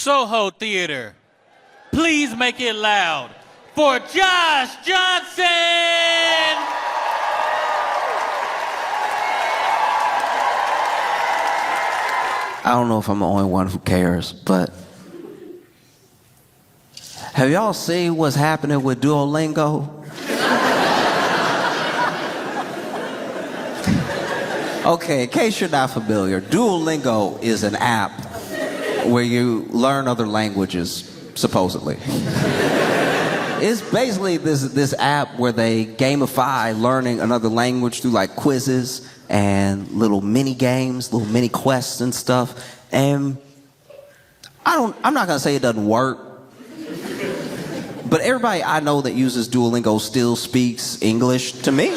Soho Theater. Please make it loud for Josh Johnson! I don't know if I'm the only one who cares, but have y'all seen what's happening with Duolingo? Okay, in case you're not familiar, Duolingo is an app where you learn other languages, supposedly. It's basically this app where they gamify learning another language through like quizzes and little mini games, little mini quests and stuff. And I'm not gonna say it doesn't work, but everybody I know that uses Duolingo still speaks English to me.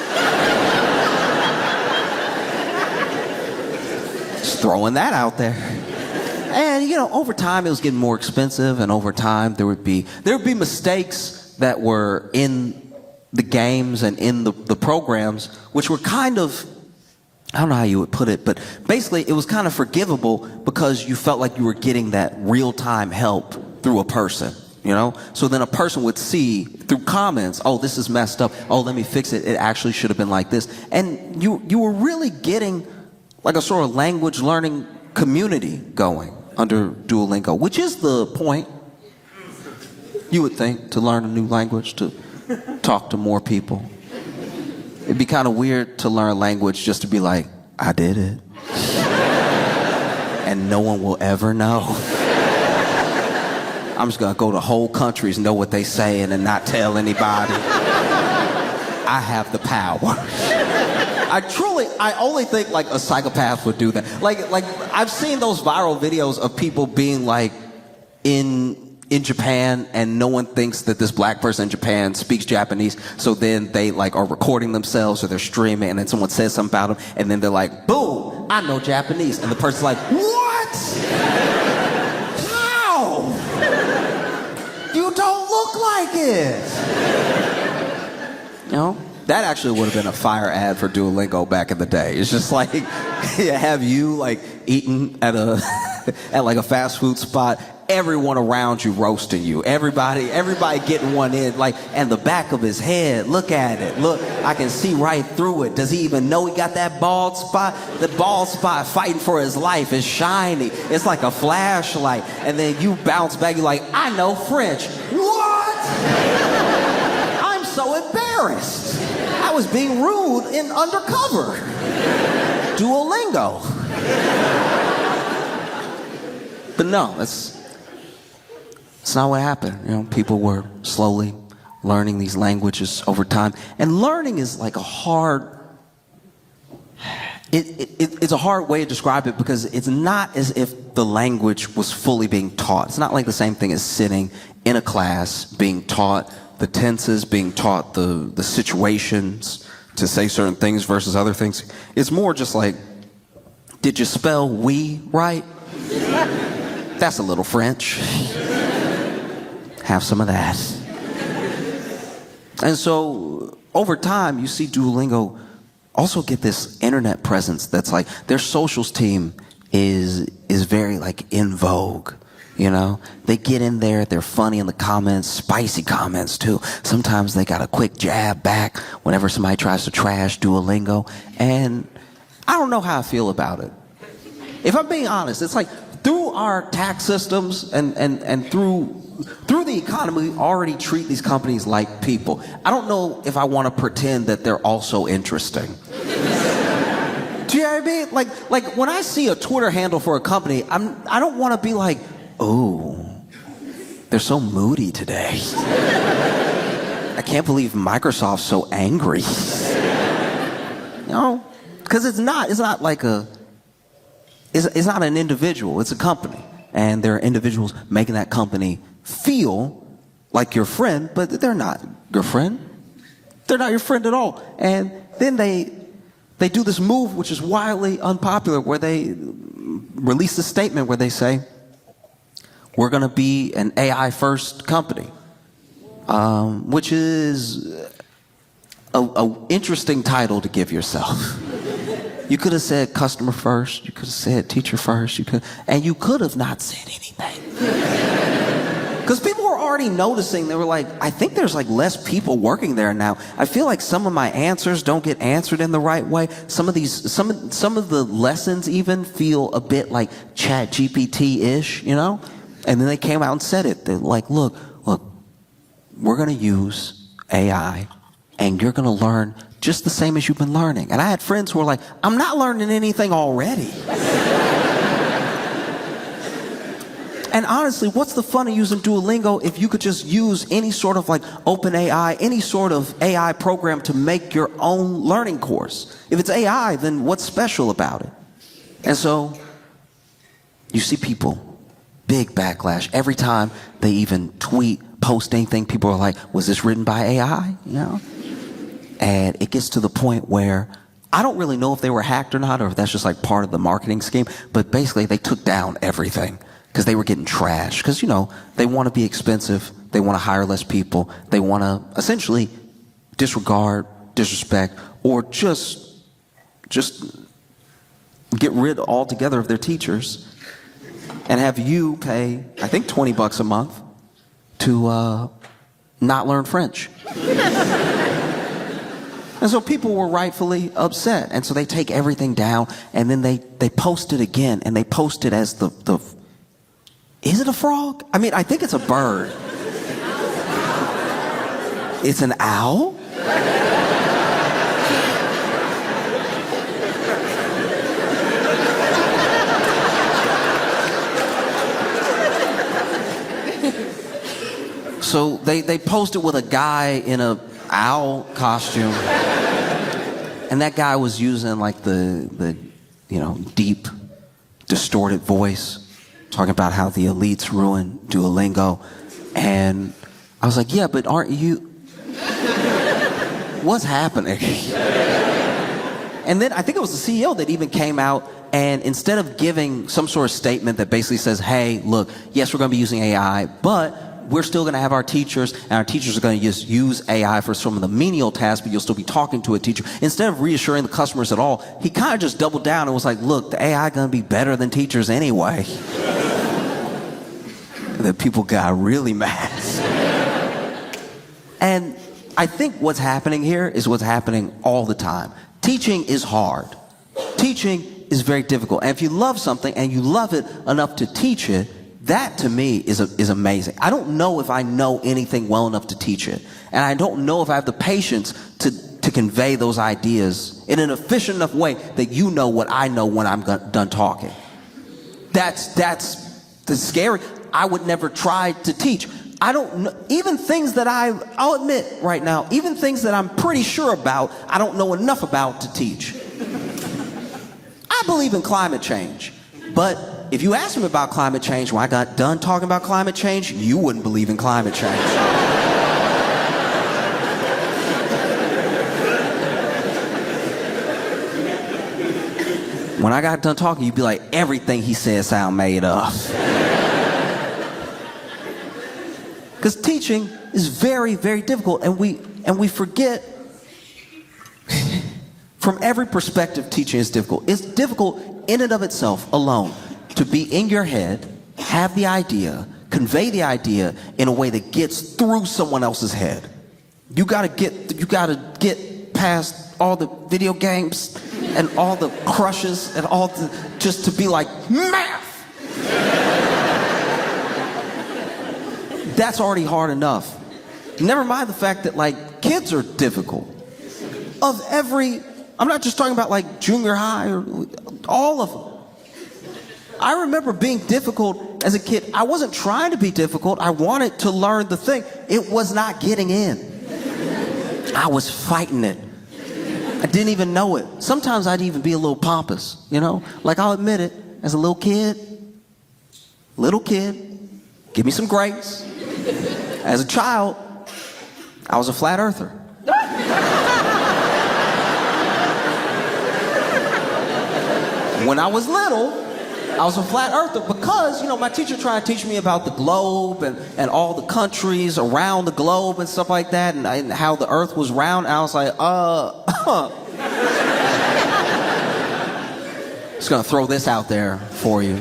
Just throwing that out there. And you know, over time it was getting more expensive, and over time there would be mistakes that were in the games and in the programs, which were kind of, I don't know how you would put it, but basically it was kind of forgivable because you felt like you were getting that real-time help through a person, you know? So then a person would see through comments, oh, this is messed up, oh, let me fix it, it actually should have been like this. And you were really getting like a sort of language learning community going under Duolingo, which is the point, you would think, to learn a new language, to talk to more people. It'd be kind of weird to learn a language just to be like, I did it. And no one will ever know. I'm just gonna go to whole countries, know what they saying and not tell anybody. I have the power. I only think like a psychopath would do that. Like I've seen those viral videos of people being like in Japan and no one thinks that this black person in Japan speaks Japanese, so then they like are recording themselves or they're streaming and then someone says something about them and then they're like, boom, I know Japanese. And the person's like, what? How? You don't look like it. You know? That actually would have been a fire ad for Duolingo back in the day. It's just like, have you like eating at like a fast food spot, everyone around you roasting you, everybody getting one in, like, and the back of his head, look at it, look, I can see right through it. Does he even know he got that bald spot? The bald spot fighting for his life is shiny. It's like a flashlight. And then you bounce back, you're like, I know French. What? I'm so embarrassed. I was being rude in undercover. Duolingo. But no, it's not what happened. You know, people were slowly learning these languages over time. And learning is like a hard, it's a hard way to describe it because it's not as if the language was fully being taught. It's not like the same thing as sitting in a class being taught the tenses, being taught the situations to say certain things versus other things. It's more just like, did you spell we right? That's a little French. Have some of that. And so over time, you see Duolingo also get this internet presence that's like, their socials team is very like in vogue. You know, they get in there, they're funny in the comments, spicy comments too. Sometimes they got a quick jab back whenever somebody tries to trash Duolingo. And I don't know how I feel about it. If I'm being honest, it's like through our tax systems and through the economy, we already treat these companies like people. I don't know if I want to pretend that they're also interesting. Do you know what I mean? Like when I see a Twitter handle for a company, I don't want to be like, oh, they're so moody today. I can't believe Microsoft's so angry. You know, because it's not like it's not an individual, it's a company. And there are individuals making that company feel like your friend, but they're not your friend. They're not your friend at all. And then they do this move, which is wildly unpopular, where they release a statement where they say, we're going to be an AI first company, which is a interesting title to give yourself. You could have said customer first, you could have said teacher first, and you could have not said anything. Because people were already noticing. They were like, I think there's like less people working there now. I feel like some of my answers don't get answered in the right way. Some of the lessons even feel a bit like Chat GPT-ish, you know? And then they came out and said it. They're like, look, we're going to use AI and you're going to learn just the same as you've been learning. And I had friends who were like, I'm not learning anything already. And honestly, what's the fun of using Duolingo if you could just use any sort of like open AI, any sort of AI program to make your own learning course? If it's AI, then what's special about it? And so you see people, big backlash. Every time they even tweet, post anything, people are like, was this written by AI? You know? And it gets to the point where I don't really know if they were hacked or not, or if that's just like part of the marketing scheme, but basically they took down everything. Because they were getting trashed. Because, you know, they want to be expensive. They want to hire less people. They want to essentially disregard, disrespect, or just get rid altogether of their teachers and have you pay, I think, $20 a month to not learn French. And so people were rightfully upset. And so they take everything down and then they post it again. And they post it as the is it a frog? I mean, I think it's a bird. It's an owl? So they posted with a guy in a owl costume. And that guy was using like the deep, distorted voice, talking about how the elites ruin Duolingo. And I was like, yeah, but aren't you... What's happening? And then I think it was the CEO that even came out and instead of giving some sort of statement that basically says, hey, look, yes, we're going to be using AI, but we're still going to have our teachers, and our teachers are going to just use AI for some of the menial tasks, but you'll still be talking to a teacher. Instead of reassuring the customers at all, he kind of just doubled down and was like, look, the AI going to be better than teachers anyway. That people got really mad. And I think what's happening here is what's happening all the time. Teaching is hard. Teaching is very difficult. And if you love something and you love it enough to teach it, that to me is amazing. I don't know if I know anything well enough to teach it. And I don't know if I have the patience to convey those ideas in an efficient enough way that you know what I know when I'm done talking. That's scary. I would never try to teach. I don't know, even things that I'll admit right now, even things that I'm pretty sure about, I don't know enough about to teach. I believe in climate change, but if you asked me about climate change when I got done talking about climate change, you wouldn't believe in climate change. When I got done talking, you'd be like, everything he said sound made up. Because teaching is very, very difficult, and we forget. From every perspective, teaching is difficult. It's difficult in and of itself alone to be in your head, have the idea, convey the idea in a way that gets through someone else's head. You gotta get past all the video games and all the crushes and all the, just to be like, math! That's already hard enough. Never mind the fact that like kids are difficult. I'm not just talking about like junior high or all of them. I remember being difficult as a kid. I wasn't trying to be difficult. I wanted to learn the thing. It was not getting in. I was fighting it. I didn't even know it. Sometimes I'd even be a little pompous, you know? Like I'll admit it, as a little kid, give me some grace. As a child, I was a flat earther. When I was little, I was a flat earther because, my teacher tried to teach me about the globe and all the countries around the globe and stuff like that and how the earth was round. And I was like, Just gonna throw this out there for you.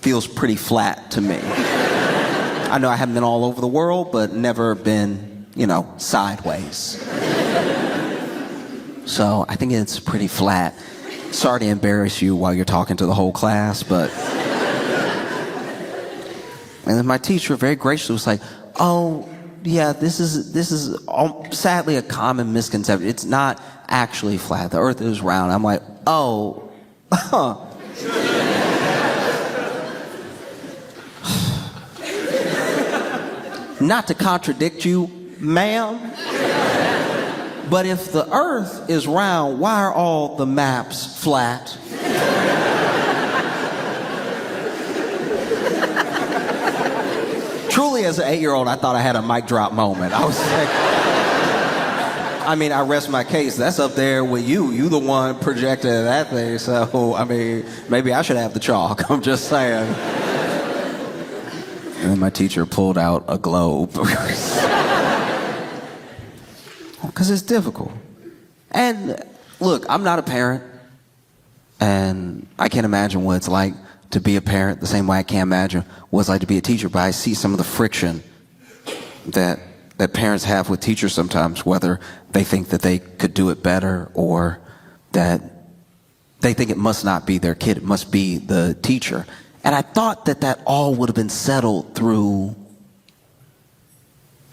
feels pretty flat to me. I know I haven't been all over the world, but never been, sideways. So I think it's pretty flat. Sorry to embarrass you while you're talking to the whole class, but... And then my teacher very graciously was like, oh, yeah, this is sadly a common misconception. It's not actually flat. The earth is round. I'm like, oh, huh. Not to contradict you, ma'am, but if the earth is round, why are all the maps flat? Truly, as an 8-year-old, I thought I had a mic drop moment. I was like, I rest my case. That's up there with you. You the one projected that thing. So, maybe I should have the chalk. I'm just saying. And then my teacher pulled out a globe. Because it's difficult. And look, I'm not a parent. And I can't imagine what it's like to be a parent the same way I can't imagine what it's like to be a teacher. But I see some of the friction that parents have with teachers sometimes, whether they think that they could do it better or that they think it must not be their kid, it must be the teacher. And I thought that all would have been settled through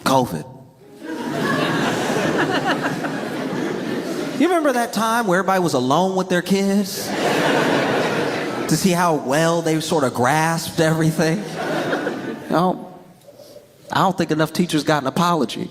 COVID. You remember that time where everybody was alone with their kids? To see how well they sort of grasped everything? I don't think enough teachers got an apology.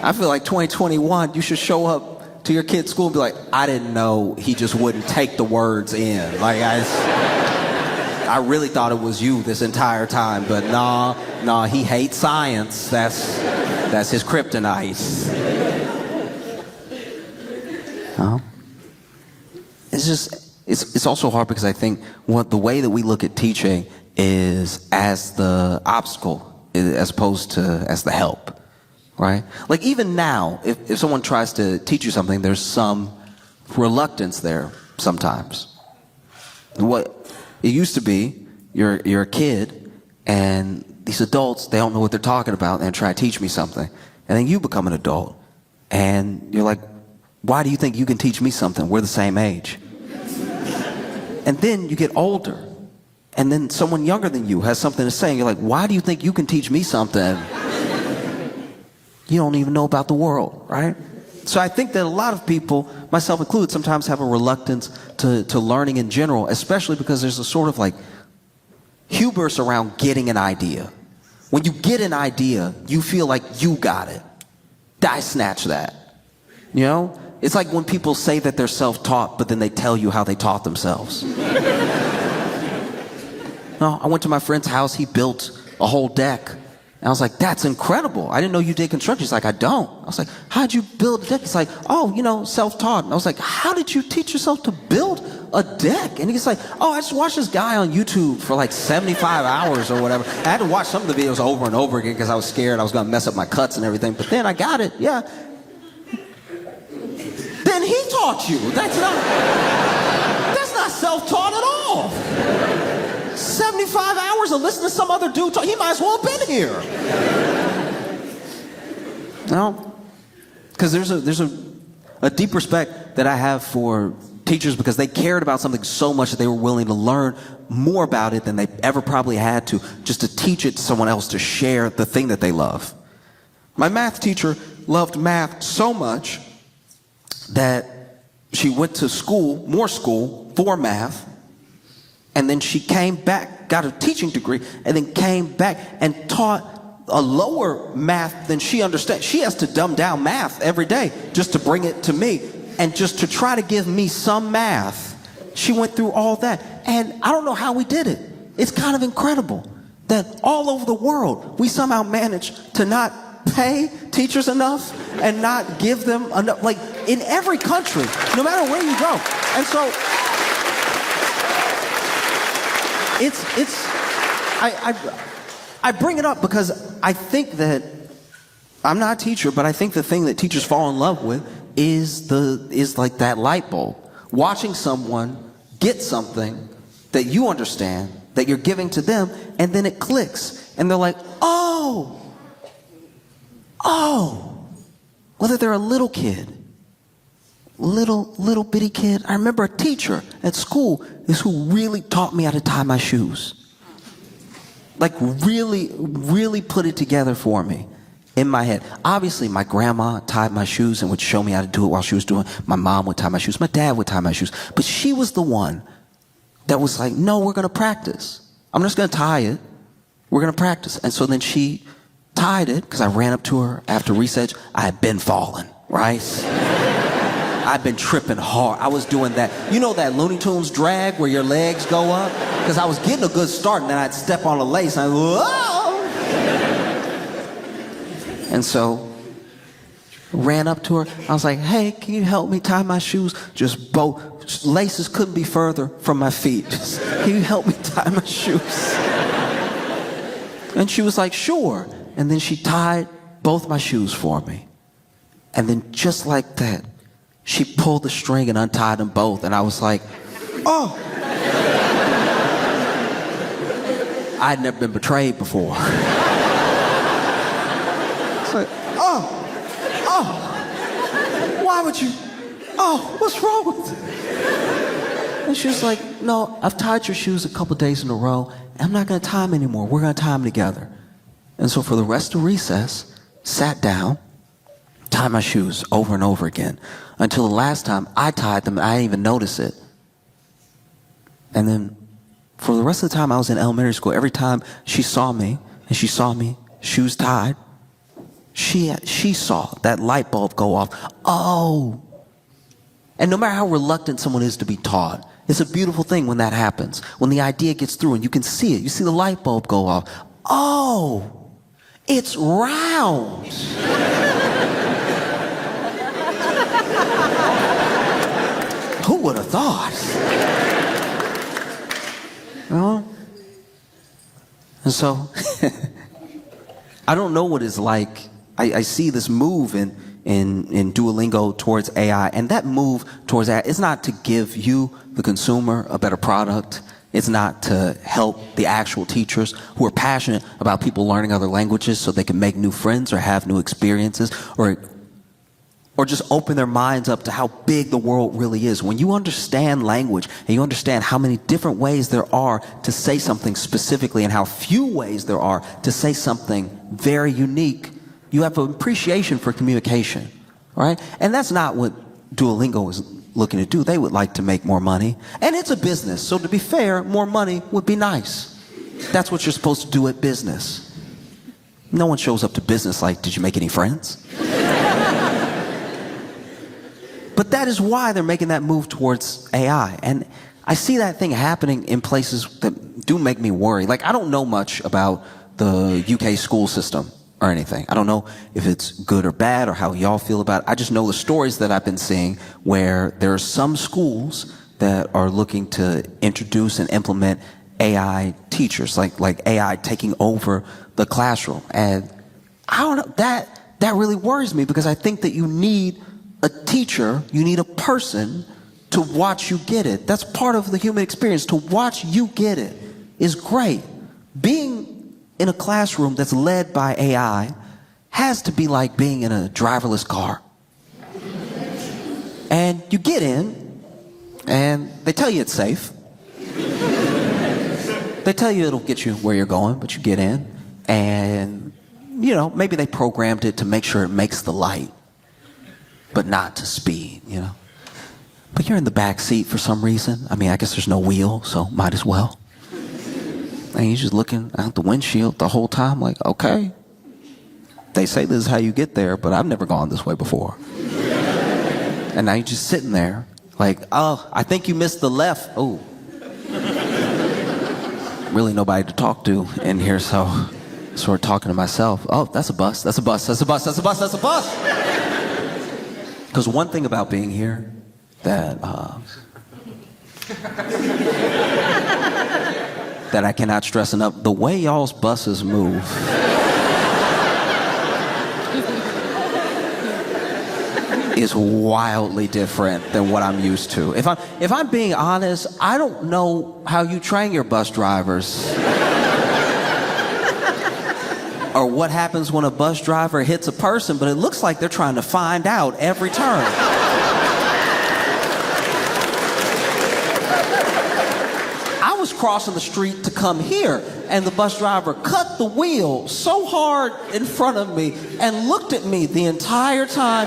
I feel like 2021, you should show up to your kid's school and be like, I didn't know he just wouldn't take the words in. Like, I really thought it was you this entire time, but nah, he hates science. That's his kryptonite. It's also hard because I think the way that we look at teaching is as the obstacle as opposed to as the help, right? Like even now, if someone tries to teach you something, there's some reluctance there sometimes. What it used to be, you're a kid and these adults, they don't know what they're talking about and try to teach me something. And then you become an adult and you're like, why do you think you can teach me something? We're the same age. And then you get older, and then someone younger than you has something to say, and you're like, why do you think you can teach me something? You don't even know about the world, right? So I think that a lot of people, myself included, sometimes have a reluctance to learning in general, especially because there's a sort of like hubris around getting an idea. When you get an idea, you feel like you got it. I snatch that, It's like when people say that they're self-taught, but then they tell you how they taught themselves. I went to my friend's house. He built a whole deck. And I was like, that's incredible. I didn't know you did construction. He's like, I don't. I was like, how'd you build a deck? He's like, self-taught. And I was like, how did you teach yourself to build a deck? And he's like, I just watched this guy on YouTube for like 75 hours or whatever. I had to watch some of the videos over and over again because I was scared I was going to mess up my cuts and everything. But then I got it. Yeah. Then he taught you. That's not self-taught at all. 75 hours of listening to some other dude talk. He might as well have been here. Because there's a deep respect that I have for teachers because they cared about something so much that they were willing to learn more about it than they ever probably had to, just to teach it to someone else, to share the thing that they love. My math teacher loved math so much that she went to more school for math, and then she came back, got a teaching degree, and then came back and taught a lower math than she understood. She has to dumb down math every day just to bring it to me, and just to try to give me some math. She went through all that, and I don't know how we did it. It's kind of incredible that all over the world, we somehow managed to not pay teachers enough and not give them enough, like in every country, no matter where you go. And so I bring it up because I think that I'm not a teacher, but I think the thing that teachers fall in love with is like that light bulb. Watching someone get something that you understand, that you're giving to them, and then it clicks. And they're like, oh, whether they're a little kid, little bitty kid. I remember a teacher at school is who really taught me how to tie my shoes. Like really put it together for me in my head. Obviously, my grandma tied my shoes and would show me how to do it while she was doing it. My mom would tie my shoes. My dad would tie my shoes. But she was the one that was like, no, we're going to practice. I'm just going to tie it. We're going to practice. And so then she tied it because I ran up to her after recess. I had been falling, right? I've been tripping hard. I was doing that, you know, that Looney Tunes drag where your legs go up? Because I was getting a good start, and then I'd step on a lace, and I'd go, whoa! And so, ran up to her. I was like, hey, can you help me tie my shoes? Just both. Laces couldn't be further from my feet. Just, can you help me tie my shoes? And she was like, sure. And then she tied both my shoes for me. And then just like that, she pulled the string and untied them both. And I was like, oh. I'd never been betrayed before. It's like, why would you? Oh, what's wrong with it? And she was like, no, I've tied your shoes a couple days in a row. And I'm not going to tie them anymore. We're going to tie them together. And so for the rest of recess, sat down, tied my shoes over and over again until the last time I tied them and I didn't even notice it. And then for the rest of the time I was in elementary school, every time she saw me, shoes tied, she saw that light bulb go off. Oh. And no matter how reluctant someone is to be taught, it's a beautiful thing when that happens. When the idea gets through and you can see it. You see the light bulb go off. Oh, it's round. Who would have thought? You know? And so, I don't know what it's like. I see this move in Duolingo towards AI, and that move towards AI is not to give you, the consumer, a better product. It's not to help the actual teachers who are passionate about people learning other languages so they can make new friends or have new experiences or just open their minds up to how big the world really is. When you understand language and you understand how many different ways there are to say something specifically and how few ways there are to say something very unique, you have an appreciation for communication, right? And that's not what Duolingo is looking to do. They would like to make more money. And it's a business, so to be fair, more money would be nice. That's what you're supposed to do at business. No one shows up to business like, did you make any friends? But that is why they're making that move towards AI. And I see that thing happening in places that do make me worry. Like, I don't know much about the UK school system or anything. I don't know if it's good or bad or how y'all feel about it. I just know the stories that I've been seeing where there are some schools that are looking to introduce and implement AI teachers, like AI taking over the classroom. And I don't know, that really worries me because I think that you need a teacher, you need a person to watch you get it. That's part of the human experience. To watch you get it is great. Being in a classroom that's led by AI has to be like being in a driverless car. And you get in, and they tell you it's safe. They tell you it'll get you where you're going, but you get in, and, you know, maybe they programmed it to make sure it makes the light, but not to speed, you know. But you're in the back seat for some reason. I mean, I guess there's no wheel, so might as well. And you're just looking out the windshield the whole time like, okay, they say this is how you get there, but I've never gone this way before. And now you're just sitting there like, oh, I think you missed the left. Oh. Really nobody to talk to in here, so sort of talking to myself. Oh, that's a bus, that's a bus, that's a bus, that's a bus, that's a bus. Because one thing about being here that that I cannot stress enough, the way y'all's buses move. is wildly different than what I'm used to. If I'm being honest, I don't know how you train your bus drivers. Or what happens when a bus driver hits a person, but it looks like they're trying to find out every turn. I was crossing the street to come here, and the bus driver cut the wheel so hard in front of me and looked at me the entire time.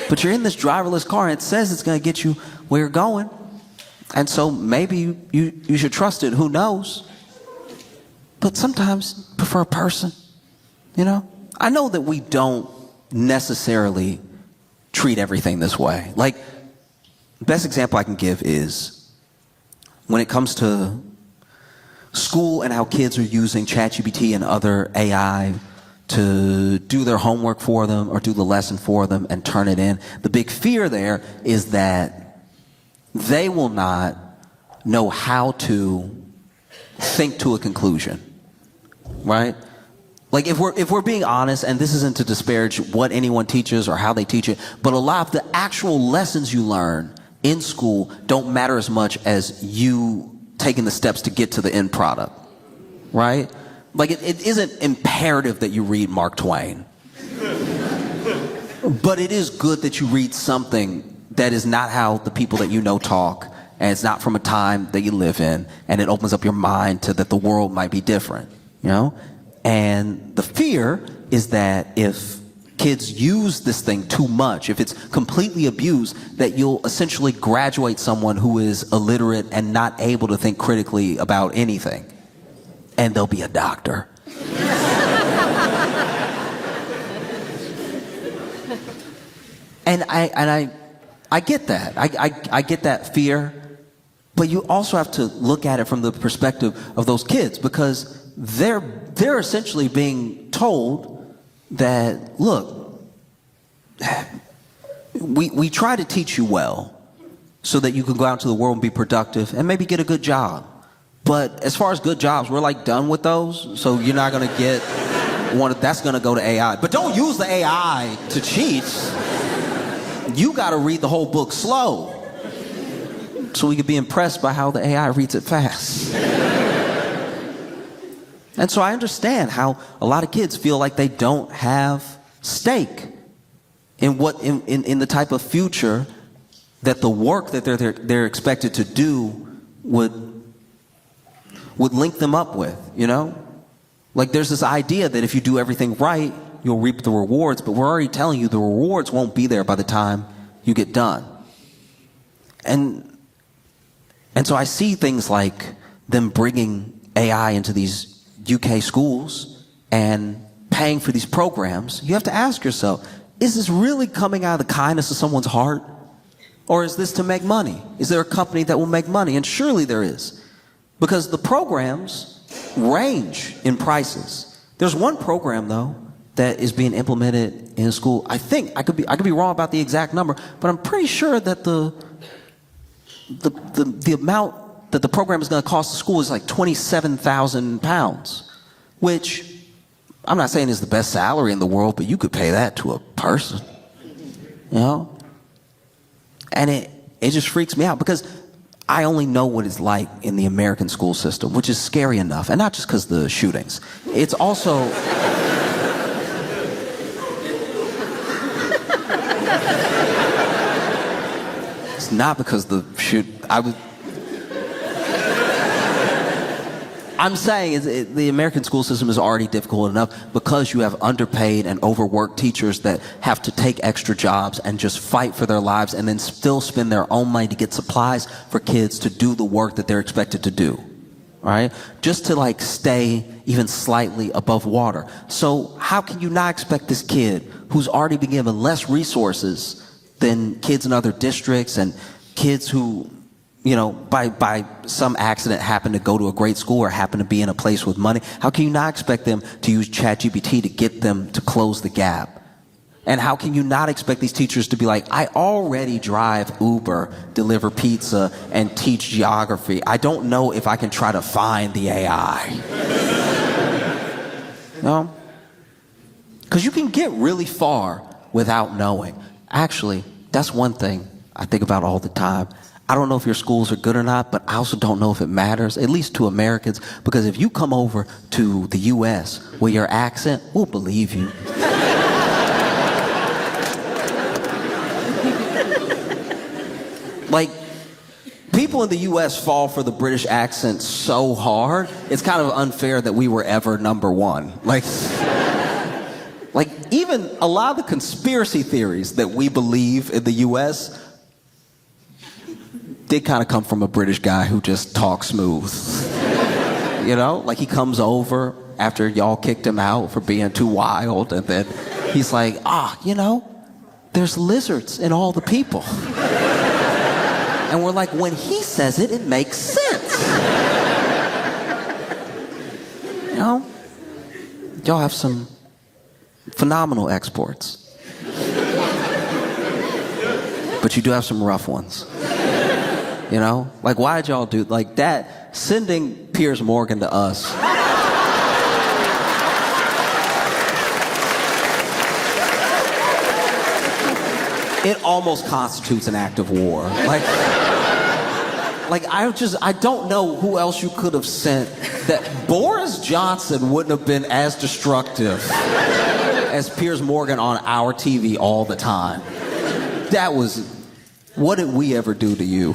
But you're in this driverless car, and it says it's going to get you where you're going. And so maybe you should trust it. Who knows? But sometimes prefer a person, you know? I know that we don't necessarily treat everything this way. Like, the best example I can give is when it comes to school and how kids are using ChatGPT and other AI to do their homework for them or do the lesson for them and turn it in. The big fear there is that they will not know how to think to a conclusion, right? Like if we're being honest, and this isn't to disparage what anyone teaches or how they teach it, but a lot of the actual lessons you learn in school don't matter as much as you taking the steps to get to the end product, right? Like it isn't imperative that you read Mark Twain. But it is good that you read something that is not how the people that you know talk, and it's not from a time that you live in, and it opens up your mind to that the world might be different, you know? And the fear is that if kids use this thing too much, if it's completely abused, that you'll essentially graduate someone who is illiterate and not able to think critically about anything. And they'll be a doctor. And I get that. I get that fear. But you also have to look at it from the perspective of those kids, because they're essentially being told that, look, we try to teach you well so that you can go out into the world and be productive and maybe get a good job. But as far as good jobs, we're like done with those. So you're not going to get one that's going to go to AI. But don't use the AI to cheat. You got to read the whole book slow so we can be impressed by how the AI reads it fast. And so I understand how a lot of kids feel like they don't have stake in the type of future that the work that they're expected to do would link them up with, you know? Like there's this idea that if you do everything right, you'll reap the rewards, but we're already telling you the rewards won't be there by the time you get done. And so I see things like them bringing AI into these UK schools and paying for these programs. You have to ask yourself, is this really coming out of the kindness of someone's heart? Or is this to make money? Is there a company that will make money? And surely there is. Because the programs range in prices. There's one program, though, that is being implemented in school. I think, I could be wrong about the exact number, but I'm pretty sure that the amount that the program is going to cost the school is like £27,000, which I'm not saying is the best salary in the world, but you could pay that to a person, you know? And it just freaks me out because I only know what it's like in the American school system, which is scary enough. And not just because of the shootings. It's also... it's not because the I'm saying the American school system is already difficult enough because you have underpaid and overworked teachers that have to take extra jobs and just fight for their lives and then still spend their own money to get supplies for kids to do the work that they're expected to do, right? Just to like stay even slightly above water. So how can you not expect this kid who's already been given less resources than kids in other districts and kids who, you know, by some accident happen to go to a great school or happen to be in a place with money, how can you not expect them to use ChatGPT to get them to close the gap? And how can you not expect these teachers to be like, I already drive Uber, deliver pizza, and teach geography. I don't know if I can try to find the AI. No? Because you can get really far without knowing. Actually, that's one thing I think about all the time. I don't know if your schools are good or not, but I also don't know if it matters, at least to Americans, because if you come over to the U.S. with your accent, we'll believe you. Like, people in the U.S. fall for the British accent so hard, it's kind of unfair that we were ever number one. Like even a lot of the conspiracy theories that we believe in the U.S., they kind of come from a British guy who just talks smooth. You know, like he comes over after y'all kicked him out for being too wild, and then he's like, you know, there's lizards in all the people. And we're like, when he says it, it makes sense. You know? Y'all have some phenomenal exports. But you do have some rough ones. You know? Like, why did y'all do, like that, sending Piers Morgan to us. It almost constitutes an act of war. I don't know who else you could have sent that Boris Johnson wouldn't have been as destructive as Piers Morgan on our TV all the time. That was, what did we ever do to you?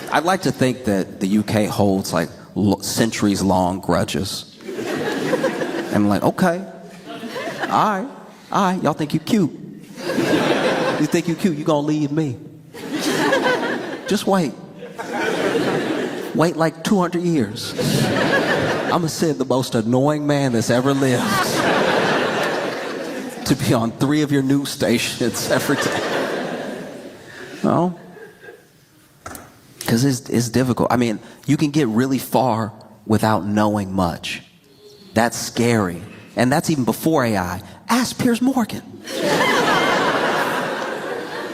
I'd like to think that the UK holds like centuries-long grudges. And I'm like, okay, all right, y'all think you cute. You think you cute, you gonna leave me. Just wait. Wait like 200 years. I'm gonna send the most annoying man that's ever lived to be on 3 of your news stations every day. No? Because it's difficult. I mean, you can get really far without knowing much. That's scary. And that's even before AI. Ask Piers Morgan.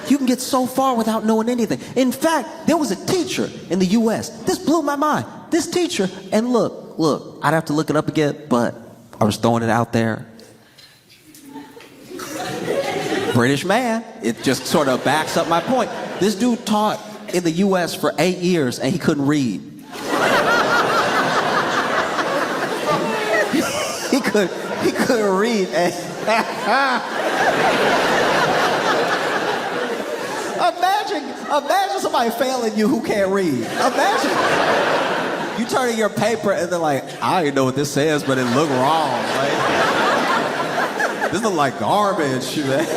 You can get so far without knowing anything. In fact, there was a teacher in the U.S. This blew my mind. This teacher, and look, I'd have to look it up again, but I was throwing it out there. British man. It just sort of backs up my point. This dude taught in the U.S. for 8 years, and he couldn't read. He couldn't read. Imagine somebody failing you who can't read. Imagine you turning your paper and they're like, I don't even know what this says, but it looked wrong. Like, this look like garbage, man.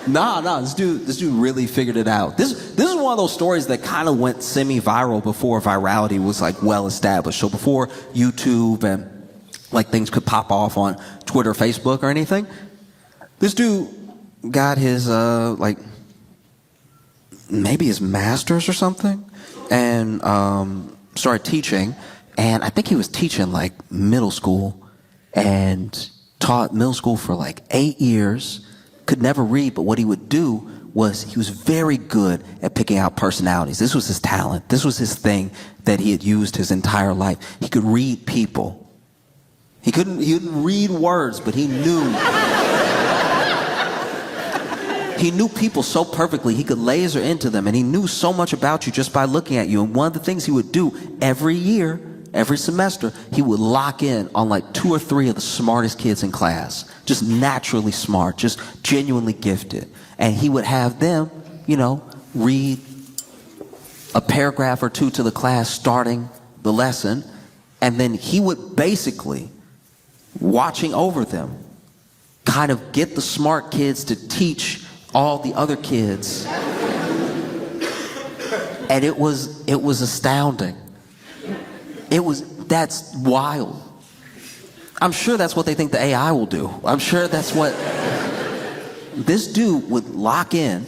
Nah, this dude really figured it out. This is one of those stories that kind of went semi-viral before virality was like well established. So before YouTube and like things could pop off on Twitter, Facebook, or anything, this dude got his maybe his master's or something, and started teaching. And I think he was teaching like middle school, and taught middle school for like 8 years. Could never read, but what he would do was he was very good at picking out personalities. This was his talent. This was his thing that he had used his entire life. He could read people. He couldn't read words, but he knew. He knew people so perfectly, he could laser into them, and he knew so much about you just by looking at you. And one of the things he would do every year, every semester, he would lock in on like 2 or 3 of the smartest kids in class. Just naturally smart, just genuinely gifted. And he would have them, you know, read a paragraph or 2 to the class starting the lesson. And then he would basically, watching over them, kind of get the smart kids to teach all the other kids. And it was astounding. That's wild. I'm sure that's what they think the AI will do. I'm sure that's what this dude would lock in,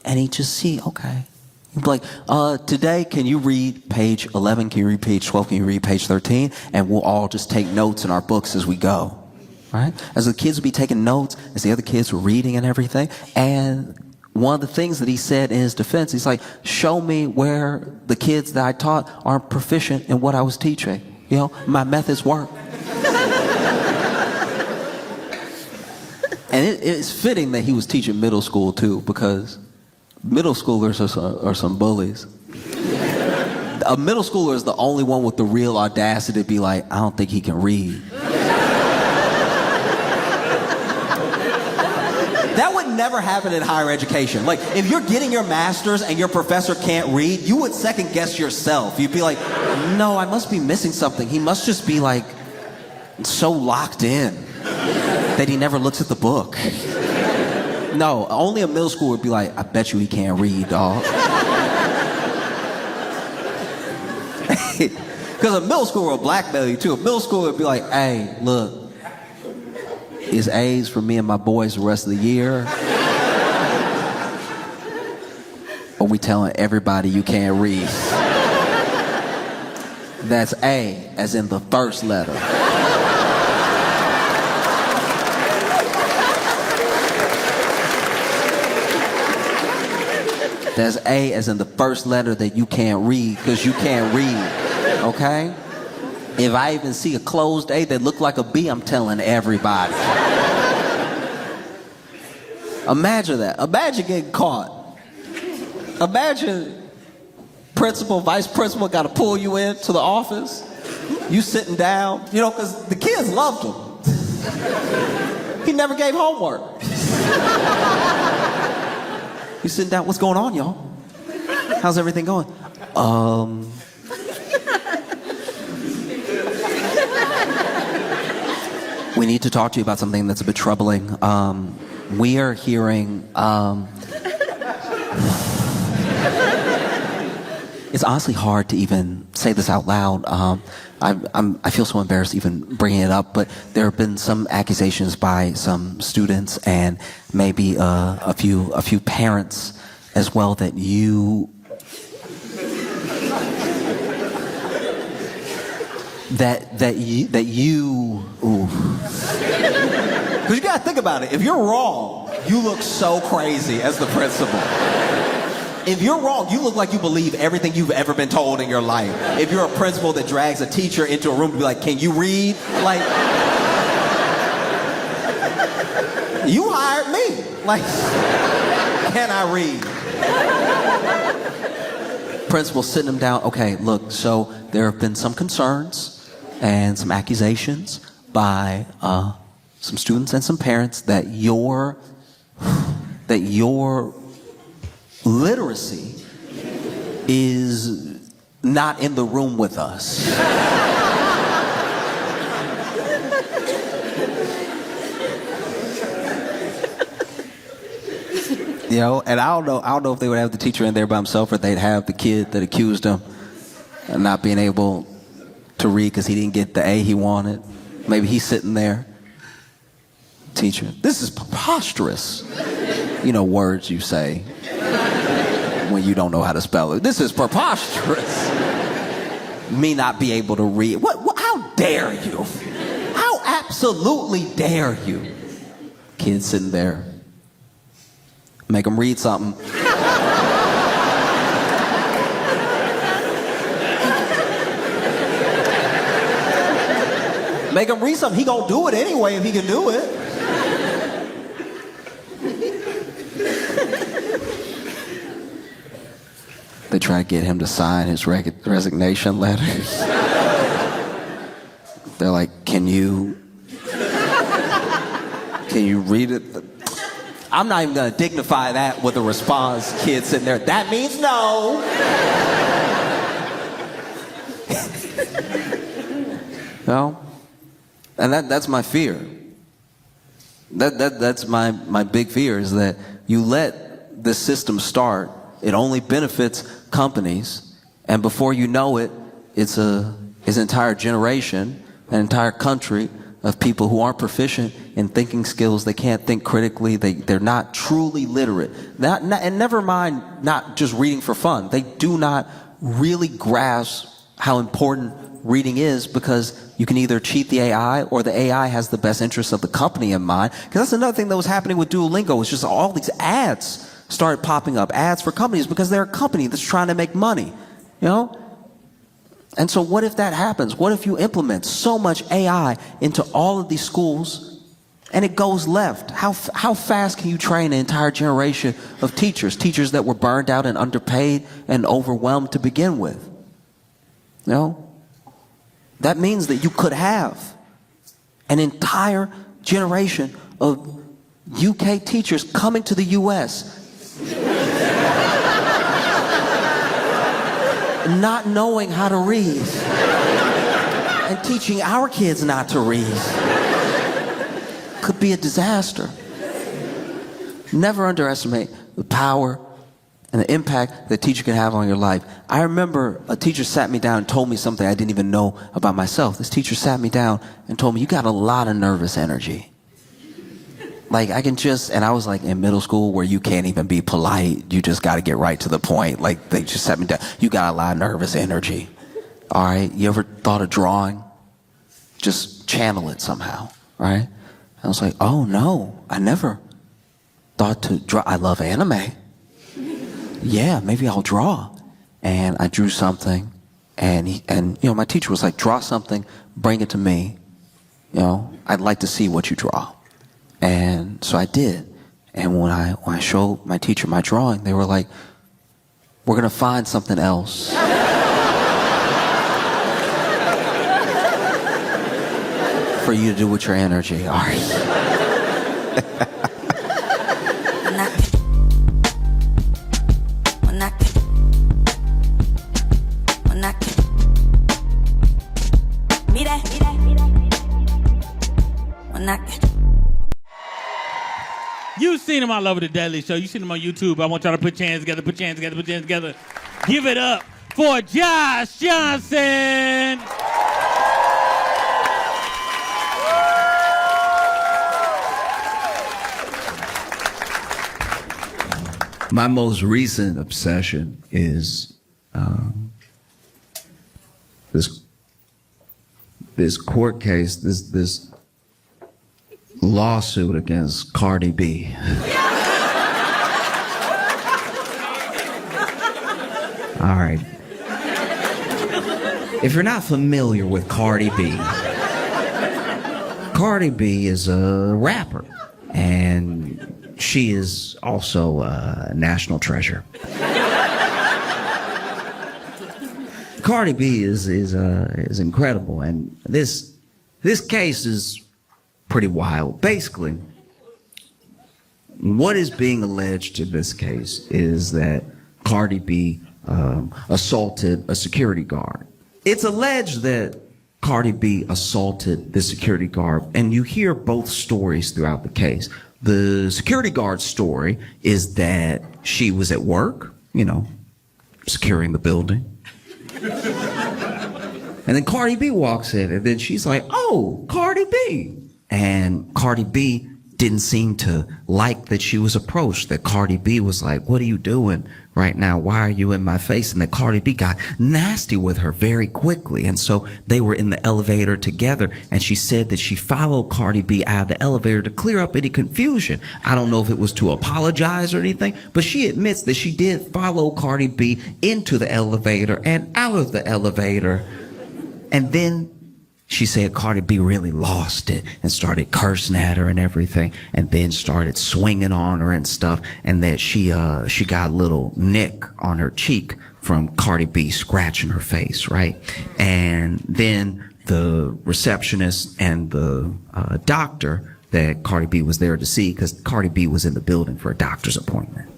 and he'd just see, okay. He'd be like, today, can you read page 11? Can you read page 12? Can you read page 13? And we'll all just take notes in our books as we go. right? As the kids would be taking notes, as the other kids were reading and everything. And one of the things that he said in his defense, he's like, show me where the kids that I taught aren't proficient in what I was teaching. You know, my methods work. And it's fitting that he was teaching middle school too, because middle schoolers are some bullies. A middle schooler is the only one with the real audacity to be like, I don't think he can read. That would never happen in higher education. Like, if you're getting your master's and your professor can't read, you would second guess yourself. You'd be like, no, I must be missing something. He must just be like so locked in that he never looks at the book. No, only a middle schooler would be like, I bet you he can't read, dog. Because a middle schooler will blackmail you too. A middle schooler would be like, hey, look, is A's for me and my boys the rest of the year? Or we telling everybody you can't read? That's A, as in the first letter. That's A as in the first letter that you can't read because you can't read, okay? If I even see a closed A that look like a B, I'm telling everybody. Imagine that. Imagine getting caught. Imagine principal, vice principal got to pull you into the office. You sitting down, you know, because the kids loved him. He never gave homework. You sitting down, what's going on, y'all? How's everything going? We need to talk to you about something that's a bit troubling. We are hearing, it's honestly hard to even say this out loud. I feel so embarrassed even bringing it up, but there have been some accusations by some students and maybe a few parents as well that you ooh. Because you gotta think about it. If you're wrong, you look so crazy as the principal. If you're wrong, you look like you believe everything you've ever been told in your life. If you're a principal that drags a teacher into a room to be like, can you read? Like, you hired me. Like, can I read? Principal sitting him down. Okay, look, so there have been some concerns and some accusations by some students and some parents that your literacy is not in the room with us. You know, and I don't know if they would have the teacher in there by himself or they'd have the kid that accused him of not being able to read because he didn't get the A he wanted. Maybe he's sitting there. Teacher, this is preposterous. You know, words you say when you don't know how to spell it. This is preposterous. Me not be able to read. What how dare you? How absolutely dare you? Kid sitting there. Make him read something. Make him read something. He gonna do it anyway if he can do it. They try to get him to sign his resignation letters. They're like, can you read it? I'm not even gonna dignify that with a response. Kid sitting there, that means no. No. And that's my fear. That's my big fear is that you let this system start, it only benefits companies, and before you know it, it's an entire generation, an entire country of people who aren't proficient in thinking skills. They can't think critically. They're not truly literate. And never mind not just reading for fun. They do not really grasp how important reading is, because you can either cheat the AI or the AI has the best interests of the company in mind. Because that's another thing that was happening with Duolingo. It's just all these ads started popping up, ads for companies, because they're a company that's trying to make money, you know? And so what if that happens? What if you implement so much AI into all of these schools and it goes left? How fast can you train an entire generation of teachers that were burned out and underpaid and overwhelmed to begin with? You know? That means that you could have an entire generation of UK teachers coming to the US not knowing how to read and teaching our kids not to read. Could be a disaster. Never underestimate the power and the impact that a teacher can have on your life. I remember a teacher sat me down and told me something I didn't even know about myself. This teacher sat me down and told me, you got a lot of nervous energy. Like, and I was like in middle school where you can't even be polite. You just got to get right to the point. Like, they just sat me down. You got a lot of nervous energy. All right. You ever thought of drawing? Just channel it somehow. Right. I was like, oh no, I never thought to draw. I love anime. Yeah, maybe I'll draw. And I drew something, and you know, my teacher was like, draw something, bring it to me. You know, I'd like to see what you draw. And so I did. And when I showed my teacher my drawing, they were like, we're going to find something else. For you to do with your energy. All right. You've seen him all over the Daily Show. You've seen him on YouTube. I want y'all to put your hands together, put your hands together, put your hands together. Give it up for Josh Johnson. My most recent obsession is this court case, this lawsuit against Cardi B. All right. If you're not familiar with Cardi B, Cardi B is a rapper, and she is also a national treasure. Cardi B is incredible, and this case is pretty wild. Basically, what is being alleged in this case is that Cardi B assaulted a security guard. It's alleged that Cardi B assaulted the security guard, and you hear both stories throughout the case. The security guard's story is that she was at work, you know, securing the building. And then Cardi B walks in, and then she's like, oh, Cardi B. And Cardi B didn't seem to like that she was approached, that Cardi B was like, what are you doing right now? Why are you in my face? And that Cardi B got nasty with her very quickly. And so they were in the elevator together, and she said that she followed Cardi B out of the elevator to clear up any confusion. I don't know if it was to apologize or anything, but she admits that she did follow Cardi B into the elevator and out of the elevator. And then she said Cardi B really lost it and started cursing at her and everything, and then started swinging on her and stuff, and that she got a little nick on her cheek from Cardi B scratching her face, right? And then the receptionist and the doctor that Cardi B was there to see, because Cardi B was in the building for a doctor's appointment,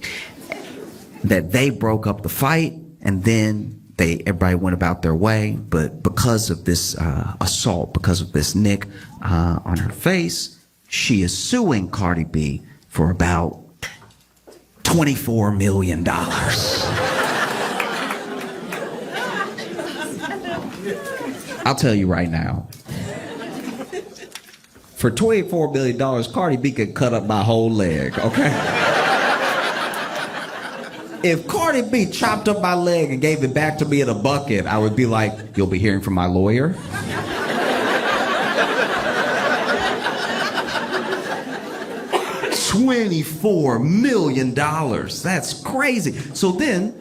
that they broke up the fight, and then everybody went about their way. But because of this assault, because of this nick on her face, she is suing Cardi B for about $24 million. I'll tell you right now, for $24 million, Cardi B could cut up my whole leg, okay? If Cardi B chopped up my leg and gave it back to me in a bucket, I would be like, you'll be hearing from my lawyer. $24 million. That's crazy. So then,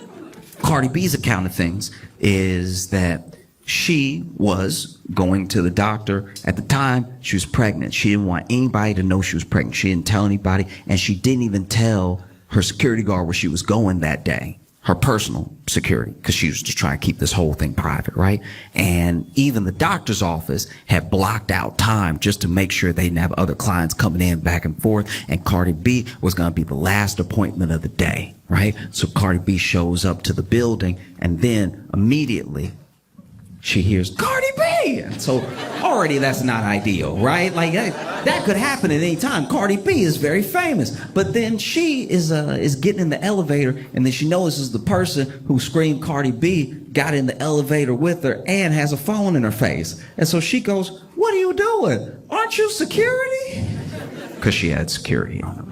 Cardi B's account of things is that she was going to the doctor. At the time, she was pregnant. She didn't want anybody to know she was pregnant. She didn't tell anybody, and she didn't even tell her security guard where she was going that day. Her personal security, because she was just trying to keep this whole thing private, right? And even the doctor's office had blocked out time just to make sure they didn't have other clients coming in back and forth. And Cardi B was going to be the last appointment of the day, right? So Cardi B shows up to the building, and then immediately she hears Cardi B. And so already that's not ideal, right? Like that could happen at any time. Cardi B is very famous. But then she is getting in the elevator, and then she notices the person who screamed Cardi B got in the elevator with her and has a phone in her face. And so she goes, "What are you doing? Aren't you security?" Because she had security on her.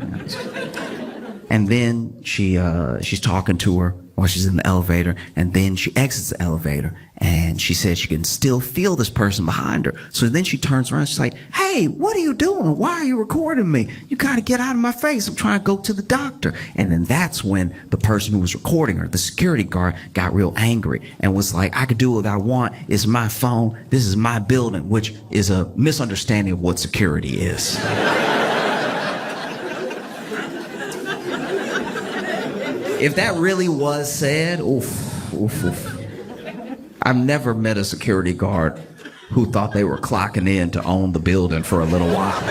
And then she's talking to her while she's in the elevator, and then she exits the elevator, and she says she can still feel this person behind her. So then she turns around, she's like, "Hey, what are you doing? Why are you recording me? You gotta get out of my face. I'm trying to go to the doctor." And then that's when the person who was recording her, the security guard, got real angry and was like, "I could do what I want. It's my phone. This is my building," which is a misunderstanding of what security is. If that really was said, oof. I've never met a security guard who thought they were clocking in to own the building for a little while.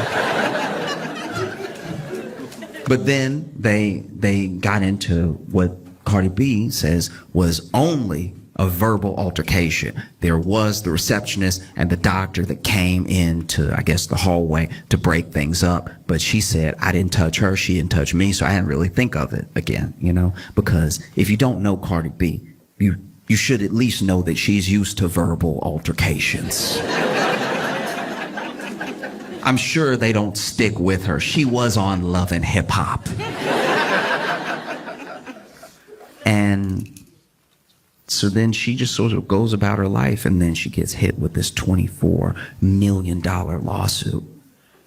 But then they got into what Cardi B says was only a verbal altercation. There was the receptionist and the doctor that came into, I guess, the hallway to break things up. But she said, "I didn't touch her, she didn't touch me," so I didn't really think of it again, because if you don't know Cardi B, you should at least know that she's used to verbal altercations. I'm sure they don't stick with her. She was on Love and Hip Hop. And so then she just sort of goes about her life, and then she gets hit with this $24 million lawsuit.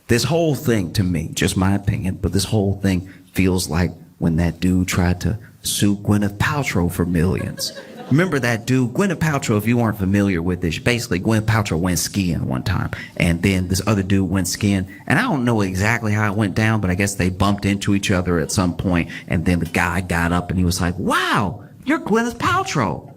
This whole thing, to me, just my opinion, but this whole thing feels like when that dude tried to sue Gwyneth Paltrow for millions. Remember that dude, Gwyneth Paltrow, if you weren't familiar with this, basically Gwyneth Paltrow went skiing one time, and then this other dude went skiing, and I don't know exactly how it went down, but I guess they bumped into each other at some point, and then the guy got up and he was like, "Wow, you're Gwyneth Paltrow."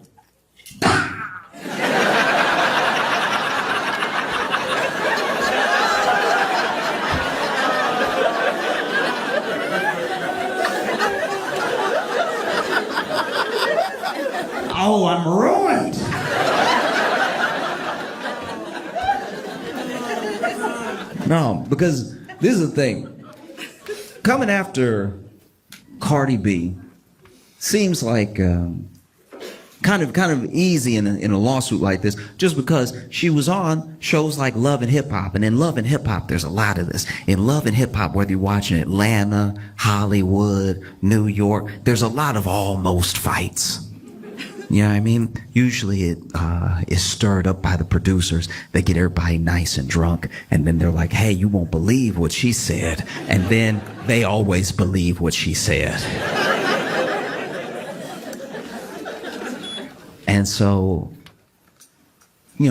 Oh, I'm ruined. No, because this is the thing. Coming after Cardi B seems like kind of easy in a lawsuit like this, just because she was on shows like Love and Hip Hop, and in Love and Hip Hop there's a lot of this. In Love and Hip Hop, whether you're watching Atlanta, Hollywood, New York, there's a lot of almost fights. You know what I mean? Usually it is stirred up by the producers. They get everybody nice and drunk, and then they're like, "Hey, you won't believe what she said," and then they always believe what she said. And so,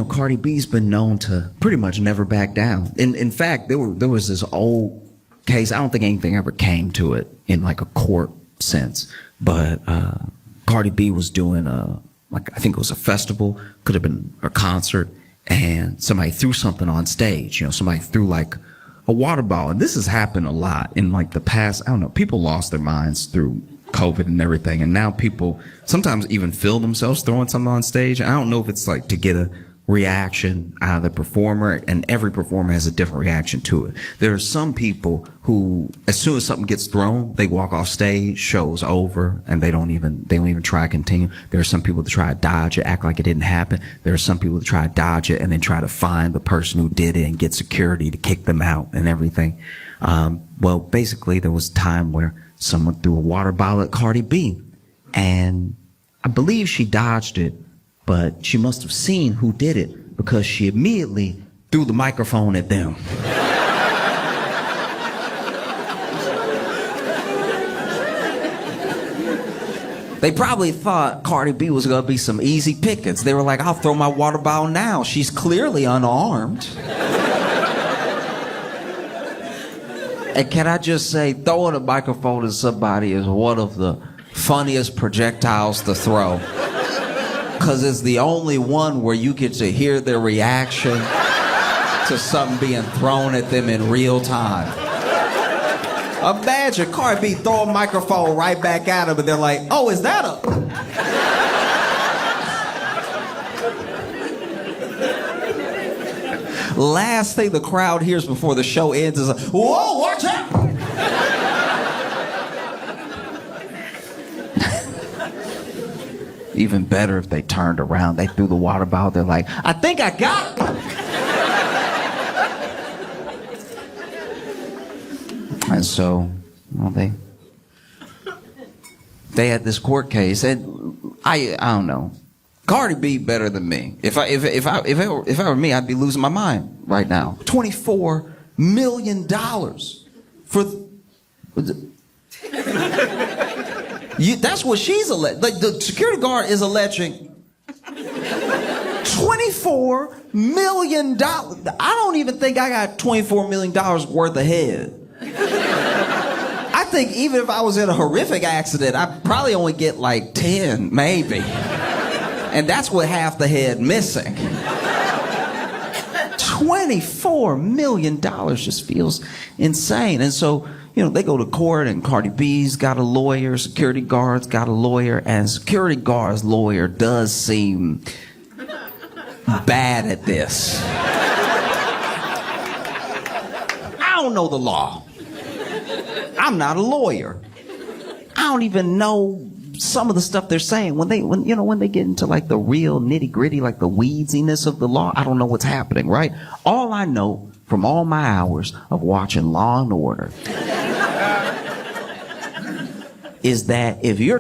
Cardi B's been known to pretty much never back down. In fact, there was this old case. I don't think anything ever came to it in like a court sense, but Cardi B was doing I think it was a festival, could have been a concert, and somebody threw something on stage. Somebody threw like a water bottle, and this has happened a lot in like the past. I don't know. People lost their minds through COVID and everything, and now people sometimes even film themselves throwing something on stage. I don't know if it's like to get a reaction out of the performer, and every performer has a different reaction to it. There are some people who, as soon as something gets thrown, they walk off stage, show's over, and they don't even try to continue. There are some people that try to dodge it, act like it didn't happen. There are some people that try to dodge it and then try to find the person who did it and get security to kick them out and everything. Well, basically there was a time where someone threw a water bottle at Cardi B, And I believe she dodged it, but she must have seen who did it because she immediately threw the microphone at them. They probably thought Cardi B was going to be some easy pickings. They were like, I'll throw my water bottle now. She's clearly unarmed. And can I just say, throwing a microphone at somebody is one of the funniest projectiles to throw. Because it's the only one where you get to hear their reaction to something being thrown at them in real time. Imagine Cardi B throw a microphone right back at them and they're like, oh, is that a... Last thing the crowd hears before the show ends is a, whoa, watch out! Even better if they turned around, they threw the water bottle, they're like, I think I got it! And so, well, they had this court case, and I don't know. Cardi B better than me. If it were me, I'd be losing my mind right now. $24 million for. That's what she's alleged. Like the security guard is alleging. $24 million. I don't even think I got $24 million worth of head. I think even if I was in a horrific accident, I'd probably only get like 10, maybe. And that's with half the head missing. $24 million just feels insane. And so, you know, they go to court and Cardi B's got a lawyer, security guard's got a lawyer, and security guard's lawyer does seem bad at this. I don't know the law. I'm not a lawyer. I don't even know some of the stuff they're saying. When they get into like the real nitty gritty, like the weedsiness of the law, I don't know what's happening, right? All I know from all my hours of watching Law and Order is that if you're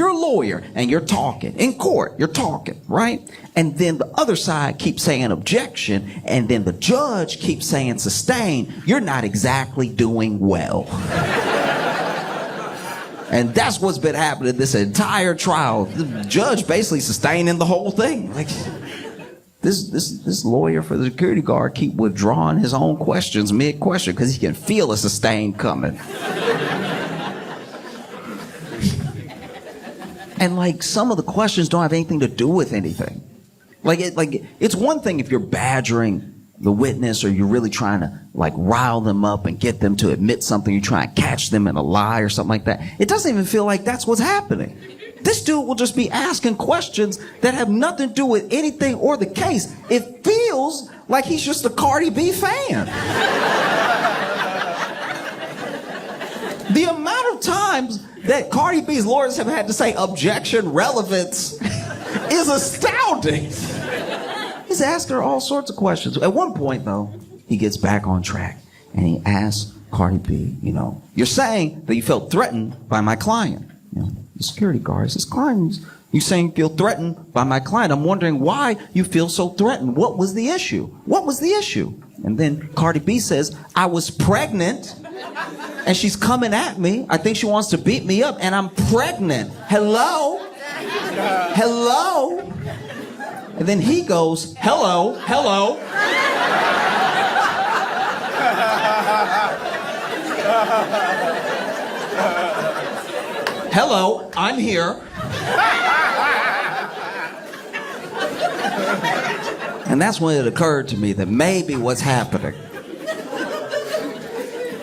a lawyer and you're talking in court, you're talking, right? And then the other side keeps saying objection, and then the judge keeps saying sustain, you're not exactly doing well. And that's what's been happening this entire trial. The judge basically sustaining the whole thing. Like, this lawyer for the security guard keep withdrawing his own questions mid-question because he can feel a sustain coming. And like some of the questions don't have anything to do with anything. It's one thing if you're badgering the witness or you're really trying to like rile them up and get them to admit something, you try and catch them in a lie or something like that. It doesn't even feel like that's what's happening. This dude will just be asking questions that have nothing to do with anything or the case. It feels like he's just a Cardi B fan. The amount of times that Cardi B's lawyers have had to say objection, relevance is astounding. He's asking her all sorts of questions. At one point, though, he gets back on track and he asks Cardi B, you're saying that you felt threatened by my client. The security guard says, client, you saying you feel threatened by my client. I'm wondering why you feel so threatened. What was the issue? What was the issue? And then Cardi B says, I was pregnant and she's coming at me. I think she wants to beat me up and I'm pregnant. Hello? Hello? And then he goes, hello, hello. Hello, I'm here. And that's when it occurred to me that maybe what's happening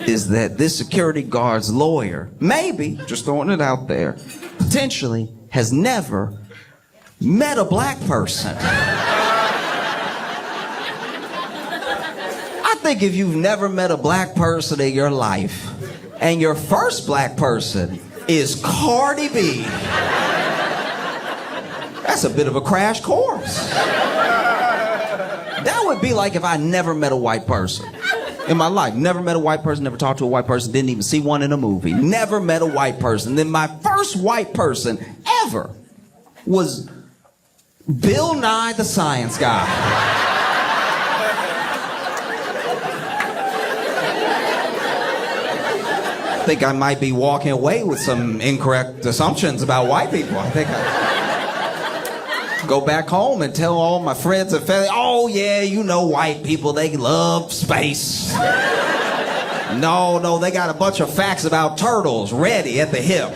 is that this security guard's lawyer, maybe, just throwing it out there, potentially has never met a black person. I think if you've never met a black person in your life, and your first black person is Cardi B, that's a bit of a crash course. That would be like if I never met a white person. In my life, never met a white person, never talked to a white person, didn't even see one in a movie. Never met a white person. Then my first white person ever was Bill Nye the Science Guy. I think I might be walking away with some incorrect assumptions about white people. I think I go back home and tell all my friends and family, oh yeah, you know white people, they love space. No, they got a bunch of facts about turtles ready at the hip.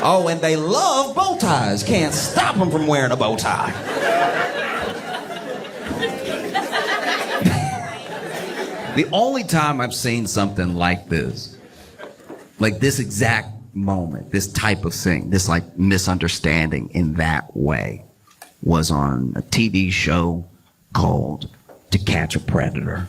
Oh, and they love bow ties. Can't stop them from wearing a bow tie. The only time I've seen something like this exact moment, this type of thing, this like misunderstanding in that way, was on a TV show called To Catch a Predator.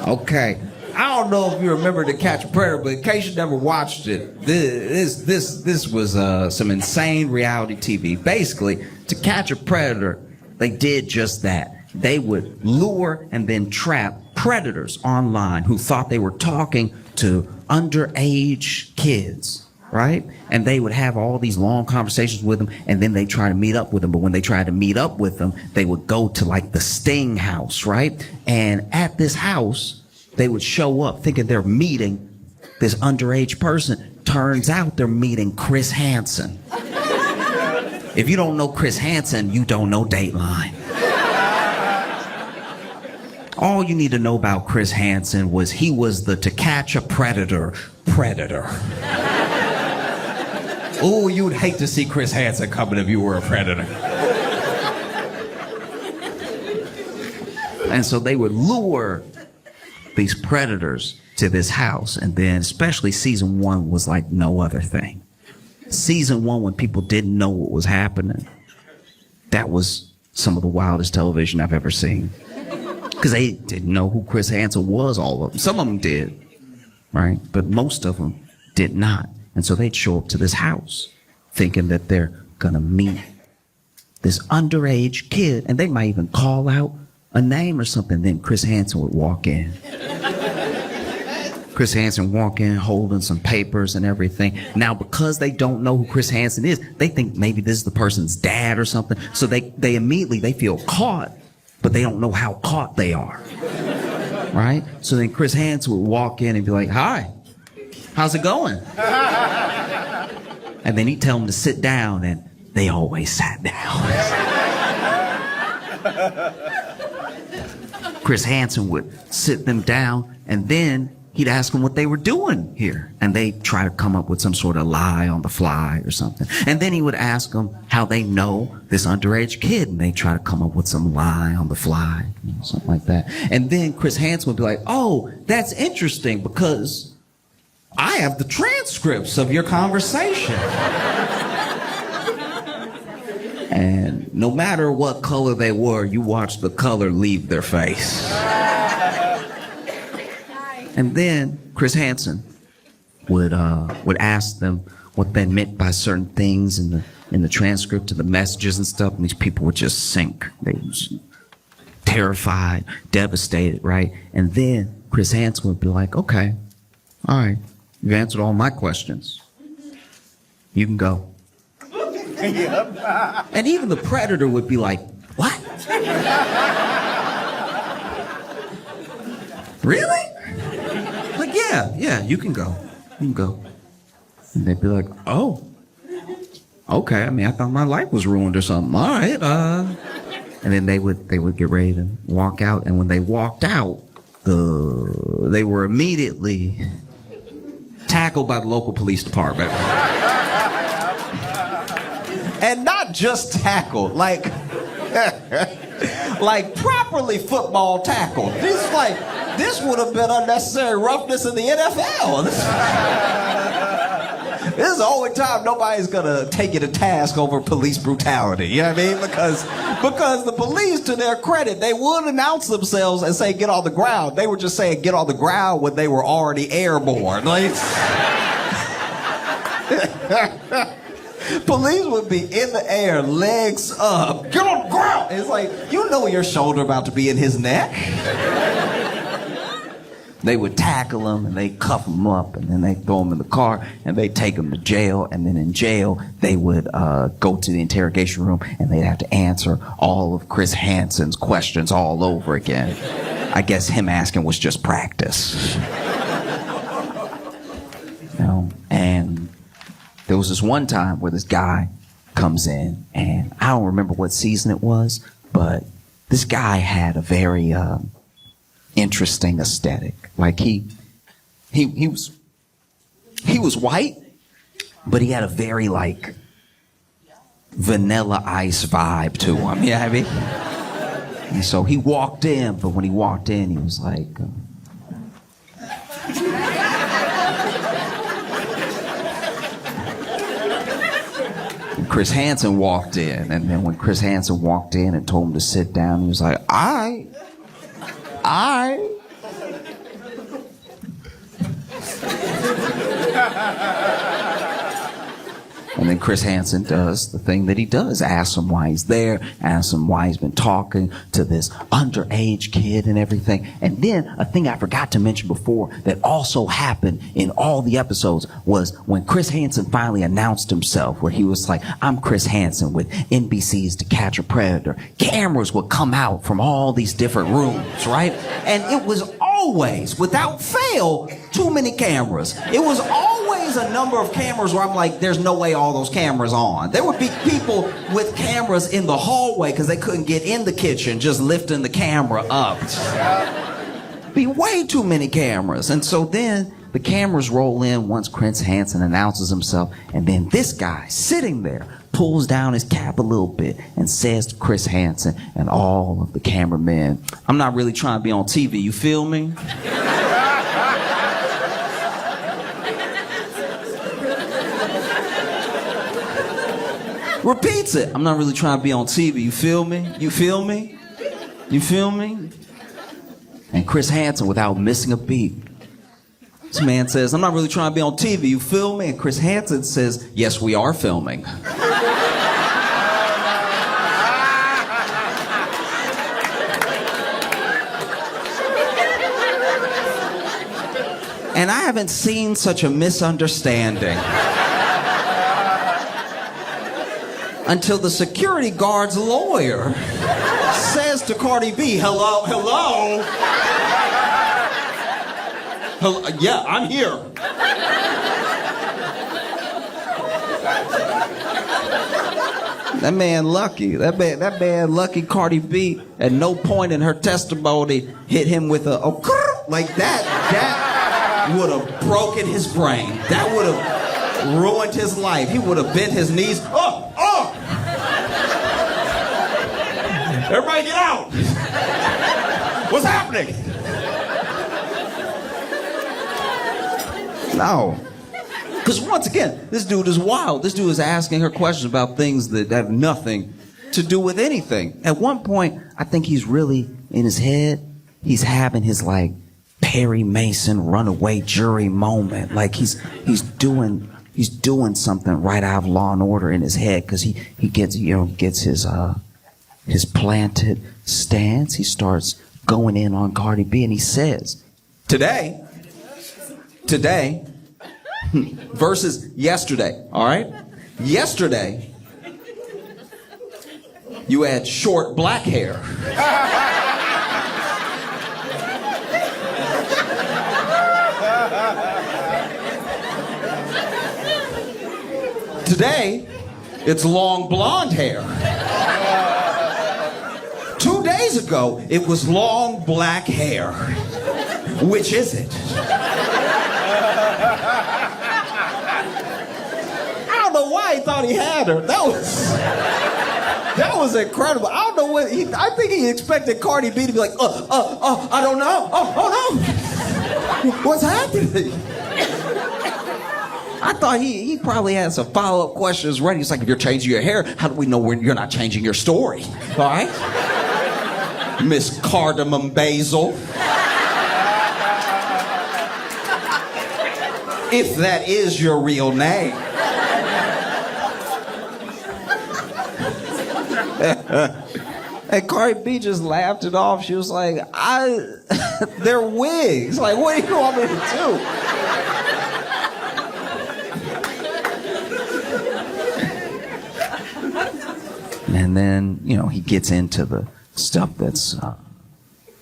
Okay. I don't know if you remember To Catch a Predator, but in case you never watched it, this was some insane reality TV. Basically, To Catch a Predator, they did just that. They would lure and then trap predators online who thought they were talking to underage kids, right? And they would have all these long conversations with them, and then they try to meet up with them. But when they tried to meet up with them, they would go to like the Sting house, right? And at this house, they would show up thinking they're meeting this underage person. Turns out they're meeting Chris Hansen. If you don't know Chris Hansen, you don't know Dateline. All you need to know about Chris Hansen was he was the To Catch a Predator. Oh, you'd hate to see Chris Hansen coming if you were a predator. And so they would lure these predators to this house, and then especially season 1 was like no other thing. Season 1, when people didn't know what was happening, that was some of the wildest television I've ever seen. Because they didn't know who Chris Hansen was, all of them. Some of them did, right? But most of them did not. And so they'd show up to this house thinking that they're gonna meet this underage kid, and they might even call out a name or something. Then Chris Hansen would walk in. Chris Hansen walk in holding some papers and everything. Now, because they don't know who Chris Hansen is, they think maybe this is the person's dad or something. So they immediately feel caught, but they don't know how caught they are. Right? So then Chris Hansen would walk in and be like, hi, how's it going? And then he'd tell them to sit down, and they always sat down. Chris Hansen would sit them down, and then he'd ask them what they were doing here. And they'd try to come up with some sort of lie on the fly or something. And then he would ask them how they know this underage kid, and they'd try to come up with some lie on the fly, something like that. And then Chris Hansen would be like, oh, that's interesting because I have the transcripts of your conversation. And no matter what color they were, you watched the color leave their face. And then Chris Hansen would ask them what they meant by certain things in the transcript of the messages and stuff, and these people would just sink. They were terrified, devastated, right? And then Chris Hansen would be like, okay, all right, you've answered all my questions. You can go. And even the predator would be like, what? Really? Like, yeah, you can go. You can go. And they'd be like, oh, okay. I mean, I thought my life was ruined or something. All right. And then they would get ready to walk out. And when they walked out, they were immediately tackled by the local police department. And not just tackled, like properly football tackled. This would have been unnecessary roughness in the NFL. This is the only time nobody's gonna take you to task over police brutality. You know what I mean? Because the police, to their credit, they would announce themselves and say, get on the ground. They were just saying, get on the ground when they were already airborne. Police would be in the air, legs up. Get on the ground. It's like, you know your shoulder about to be in his neck. They would tackle him and they cuff him up and then they throw him in the car and they take him to jail. And then in jail, they would go to the interrogation room and they'd have to answer all of Chris Hansen's questions all over again. I guess him asking was just practice. You know, and there was this one time where this guy comes in and I don't remember what season it was, but this guy had a very interesting aesthetic. Like he was white, but he had a very like Vanilla Ice vibe to him. You know what I mean? And so he walked in, but when he walked in, he was like. Chris Hansen walked in, and then when Chris Hansen walked in and told him to sit down, he was like, I. And then Chris Hansen does the thing that he does, asks him why he's there, asks him why he's been talking to this underage kid and everything. And then a thing I forgot to mention before that also happened in all the episodes was when Chris Hansen finally announced himself, where he was like, I'm Chris Hansen with NBC's To Catch a Predator. Cameras would come out from all these different rooms, right? And it was always, without fail, too many cameras. It was always a number of cameras where I'm like, there's no way all those cameras on. There would be people with cameras in the hallway because they couldn't get in the kitchen, just lifting the camera up. Be way too many cameras. And so then the cameras roll in once Chris Hansen announces himself, and then this guy sitting there pulls down his cap a little bit and says to Chris Hansen and all of the cameramen, I'm not really trying to be on TV, you feel me? Repeats it. I'm not really trying to be on TV, you feel me? You feel me? You feel me? And Chris Hansen, without missing a beat, this man says, I'm not really trying to be on TV, you feel me? And Chris Hansen says, yes, we are filming. And I haven't seen such a misunderstanding until the security guard's lawyer says to Cardi B, hello? Yeah, I'm here. That man lucky. That man lucky. Cardi B at no point in her testimony hit him with a like that. That would have broken his brain. That would have ruined his life. He would have bent his knees. Everybody get out! What's happening? No. Because once again, this dude is wild. This dude is asking her questions about things that have nothing to do with anything. At one point, I think he's really in his head. He's having his like Perry Mason runaway jury moment. Like he's doing something right out of Law and Order in his head because he gets his planted stance. He starts going in on Cardi B and he says, today versus yesterday, all right? Yesterday, you had short black hair. Today, it's long blonde hair. 2 days ago, it was long black hair. Which is it? I don't know why he thought he had her. That was incredible. I don't know what I think he expected Cardi B to be like, I don't know. Oh no. What's happening? I thought he probably had some follow-up questions ready. He's like, if you're changing your hair, how do we know when you're not changing your story? All right? Miss Cardamom Basil. If that is your real name. And Cardi B just laughed it off. She was like, they're wigs. Like, what do you want me to do? And then, he gets into the stuff that's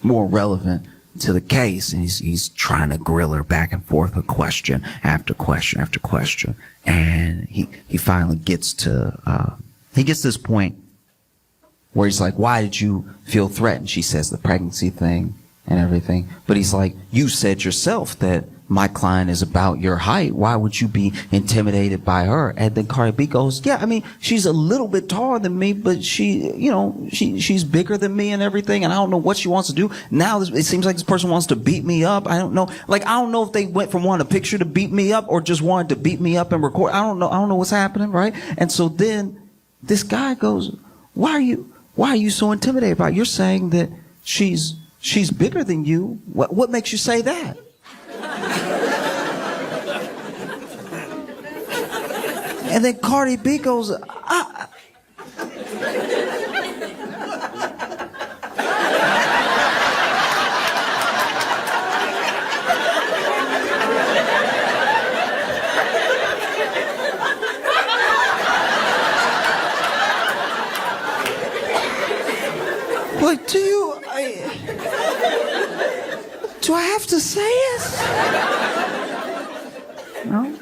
more relevant to the case, and he's trying to grill her back and forth with question after question after question. And he finally gets to this point where he's like, why did you feel threatened? She says the pregnancy thing and everything. But he's like, you said yourself that my client is about your height. Why would you be intimidated by her? And then Cardi B goes, yeah, I mean, she's a little bit taller than me, but she's bigger than me and everything. And I don't know what she wants to do. Now it seems like this person wants to beat me up. I don't know. Like, I don't know if they went from wanting a picture to beat me up or just wanted to beat me up and record. I don't know what's happening, right? And so then this guy goes, why are you so intimidated by it? You're saying that she's bigger than you. What makes you say that? And then Cardi B goes, like, do I have to say it? No?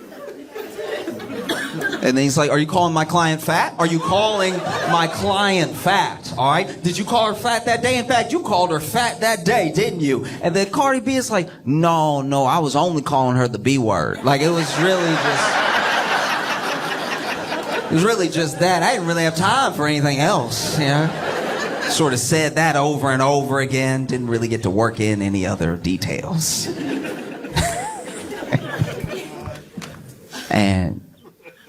And then he's like, are you calling my client fat? Are you calling my client fat? All right? Did you call her fat that day? In fact, you called her fat that day, didn't you? And then Cardi B is like, no, I was only calling her the B word. Like, it was really just that. I didn't really have time for anything else, Sort of said that over and over again. Didn't really get to work in any other details. And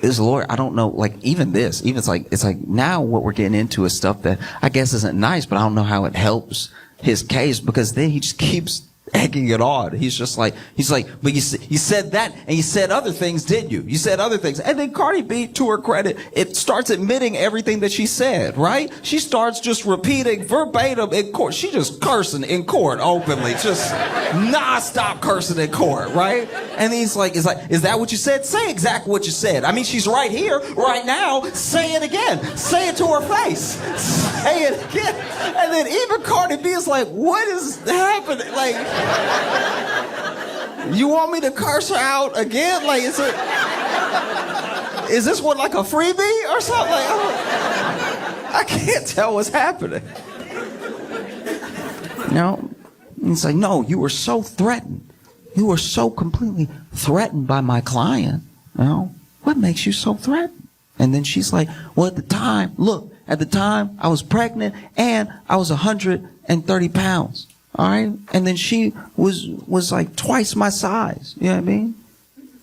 this lawyer, I don't know, like, it's like now what we're getting into is stuff that I guess isn't nice, but I don't know how it helps his case, because then he just keeps egging it on. He's like, but you said that, and you said other things, didn't you? You said other things. And then Cardi B, to her credit, it starts admitting everything that she said, right? She starts just repeating verbatim in court. She just cursing in court openly, just nonstop cursing in court, right? And he's like, is that what you said? Say exactly what you said. I mean, she's right here, right now. Say it again. Say it to her face. Say it again. And then even Cardi B is like, what is happening? Like, you want me to curse her out again? Like, is this one like a freebie or something? Like, I can't tell what's happening. It's like, no, you were so threatened. You were so completely threatened by my client. What makes you so threatened? And then she's like, well, at the time I was pregnant and I was 130 pounds. All right. And then she was like twice my size. You know what I mean?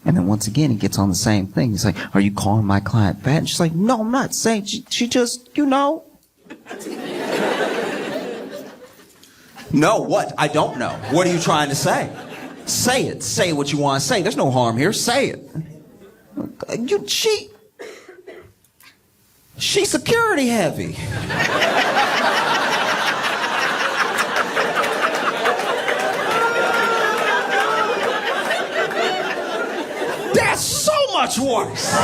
And then once again, he gets on the same thing. He's like, are you calling my client fat? And she's like, no, I'm not saying. She just, No, what? I don't know. What are you trying to say? Say it. Say what you want to say. There's no harm here. Say it. She's security heavy. That's so much worse.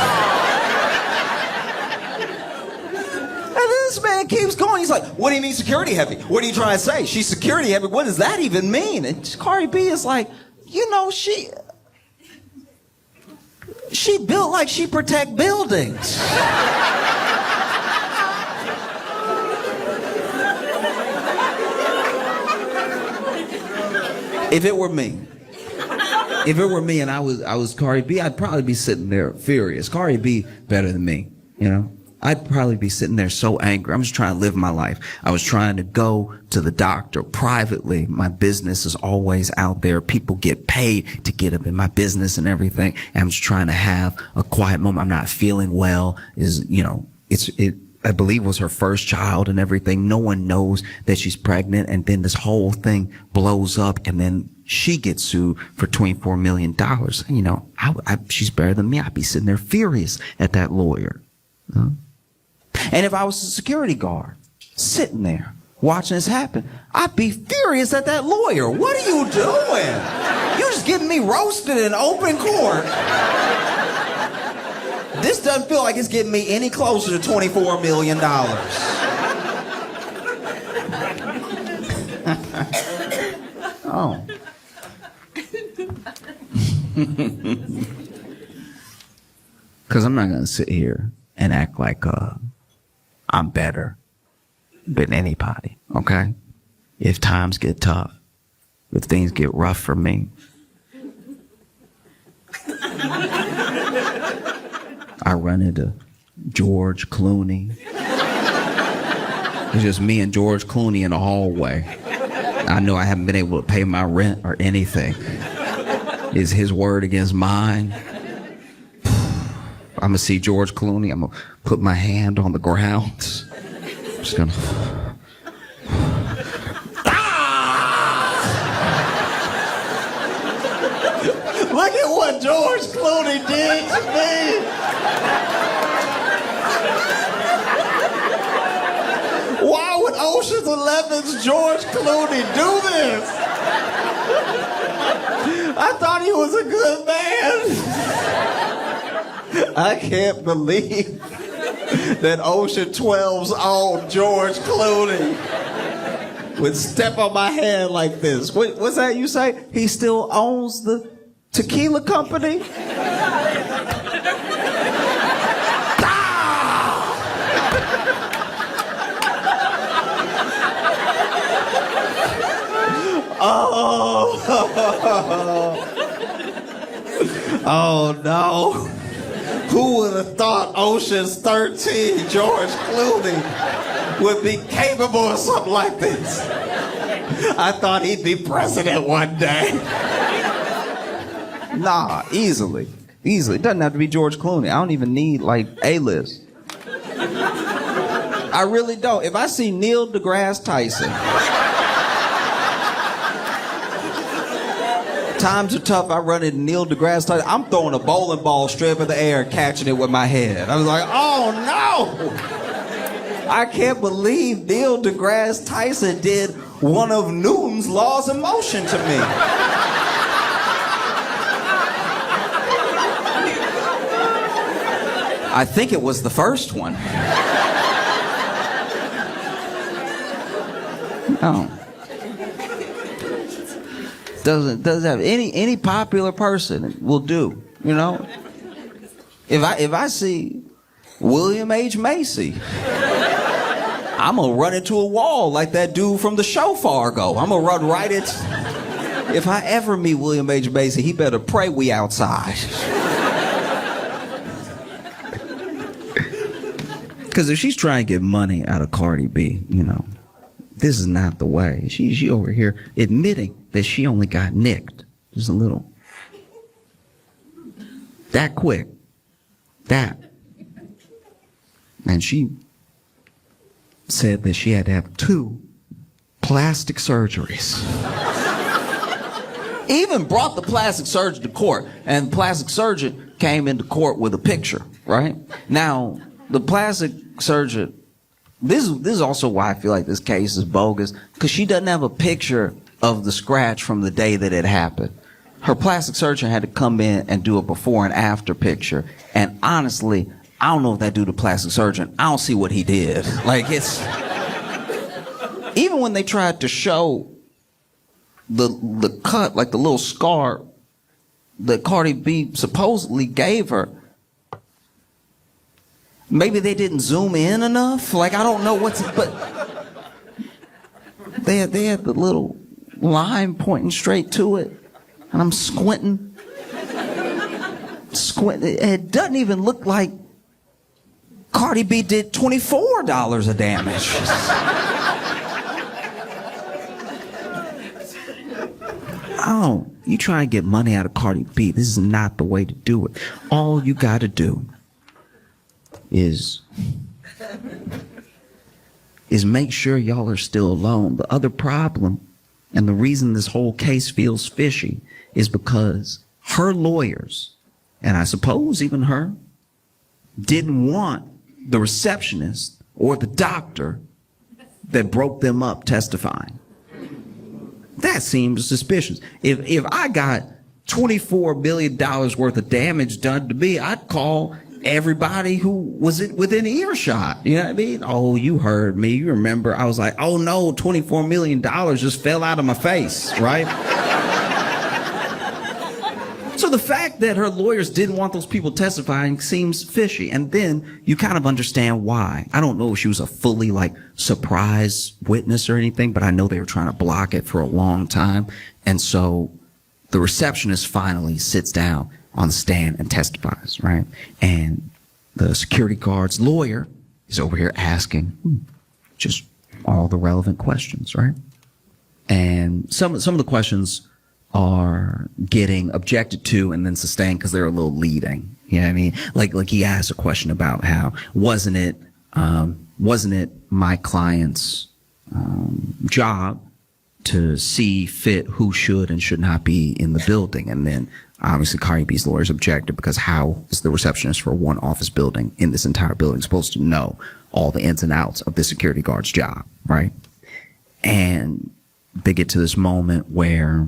And this man keeps going. He's like, what do you mean security heavy? What are you trying to say? She's security heavy. What does that even mean? And Cardi B is like, she built like she protect buildings. If it were me and I was Cardi B, I'd probably be sitting there furious. Cardi B better than me, I'd probably be sitting there so angry. I'm just trying to live my life. I was trying to go to the doctor privately. My business is always out there. People get paid to get up in my business and everything. And I'm just trying to have a quiet moment. I'm not feeling well. I believe was her first child and everything. No one knows that she's pregnant. And then this whole thing blows up, and then she gets sued for $24 million. She's better than me. I'd be sitting there furious at that lawyer. And if I was a security guard sitting there watching this happen, I'd be furious at that lawyer. What are you doing? You're just getting me roasted in open court. This doesn't feel like it's getting me any closer to $24 million. Oh. Because I'm not going to sit here and act like I'm better than anybody, okay? If times get tough, if things get rough for me, I run into George Clooney. It's just me and George Clooney in the hallway. I know I haven't been able to pay my rent or anything. Is his word against mine? I'm gonna see George Clooney. I'm gonna put my hand on the ground. I'm just gonna. Look at what George Clooney did to me. Why would Ocean's 11's George Clooney do this? I thought he was a good man. I can't believe that Ocean 12's own George Clooney would step on my hand like this. What's that you say? He still owns the tequila company? Oh. Oh no. Who would have thought Ocean's 13 George Clooney would be capable of something like this? I thought he'd be president one day. Nah, easily. Easily. It doesn't have to be George Clooney. I don't even need, like, A-list. I really don't. If I see Neil deGrasse Tyson, times are tough, I run into Neil deGrasse Tyson, I'm throwing a bowling ball straight up in the air and catching it with my head. I was like, oh no! I can't believe Neil deGrasse Tyson did one of Newton's laws of motion to me. I think it was the first one. No. Doesn't have any popular person will do, you know? If I see William H. Macy, I'm gonna run into a wall like that dude from the show Fargo. I'm gonna run right into. If I ever meet William H. Macy, he better pray we outside. Because if she's trying to get money out of Cardi B, you know, this is not the way. She over here admitting that she only got nicked. Just a little. That quick. That. And she said that she had to have 2 plastic surgeries. Even brought the plastic surgeon to court, and the plastic surgeon came into court with a picture, right? Now, the plastic surgeon, this is also why I feel like this case is bogus, because she doesn't have a picture of the scratch from the day that it happened. Her plastic surgeon had to come in and do a before and after picture, and honestly, I don't know if that dude, the plastic surgeon, I don't see what he did. Like, it's... Even when they tried to show the cut, like the little scar that Cardi B supposedly gave her, maybe they didn't zoom in enough. Like, I don't know what's... But they had the little line pointing straight to it, and I'm squinting. It doesn't even look like Cardi B did $24 of damage. Oh, you try and get money out of Cardi B. This is not the way to do it. All you got to do is make sure y'all are still alone. The other problem, and the reason this whole case feels fishy, is because her lawyers, and I suppose even her, didn't want the receptionist or the doctor that broke them up testifying. That seems suspicious. If I got $24 million worth of damage done to me, I'd call everybody who was within earshot. You know what I mean? Oh, you heard me. You remember? I was like, oh no, $24 million just fell out of my face, right? So the fact that her lawyers didn't want those people testifying seems fishy. And then you kind of understand why. I don't know if she was a fully surprise witness or anything, but I know they were trying to block it for a long time. And so the receptionist finally sits down on the stand and testifies, right? And the security guard's lawyer is over here asking just all the relevant questions, right? And some of the questions are getting objected to and then sustained because they're a little leading. You know what I mean? Like he asked a question about how wasn't it my client's job to see fit who should and should not be in the building? And then obviously Cardi B's lawyers objected because how is the receptionist for one office building in this entire building supposed to know all the ins and outs of the security guard's job, right? And they get to this moment where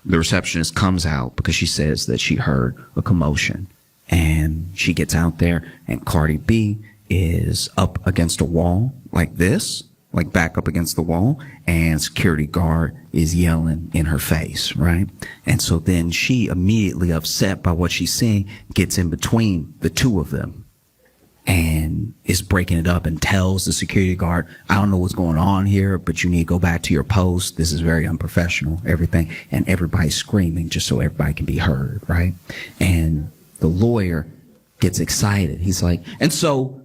the receptionist comes out because she says that she heard a commotion, and she gets out there and Cardi B is up against a wall like this, like back up against the wall, and security guard is yelling in her face, right? And so then she, immediately upset by what she's seeing, gets in between the two of them and is breaking it up and tells the security guard, I don't know what's going on here, but you need to go back to your post. This is very unprofessional, everything. And everybody's screaming just so everybody can be heard, right? And the lawyer gets excited. He's like, and so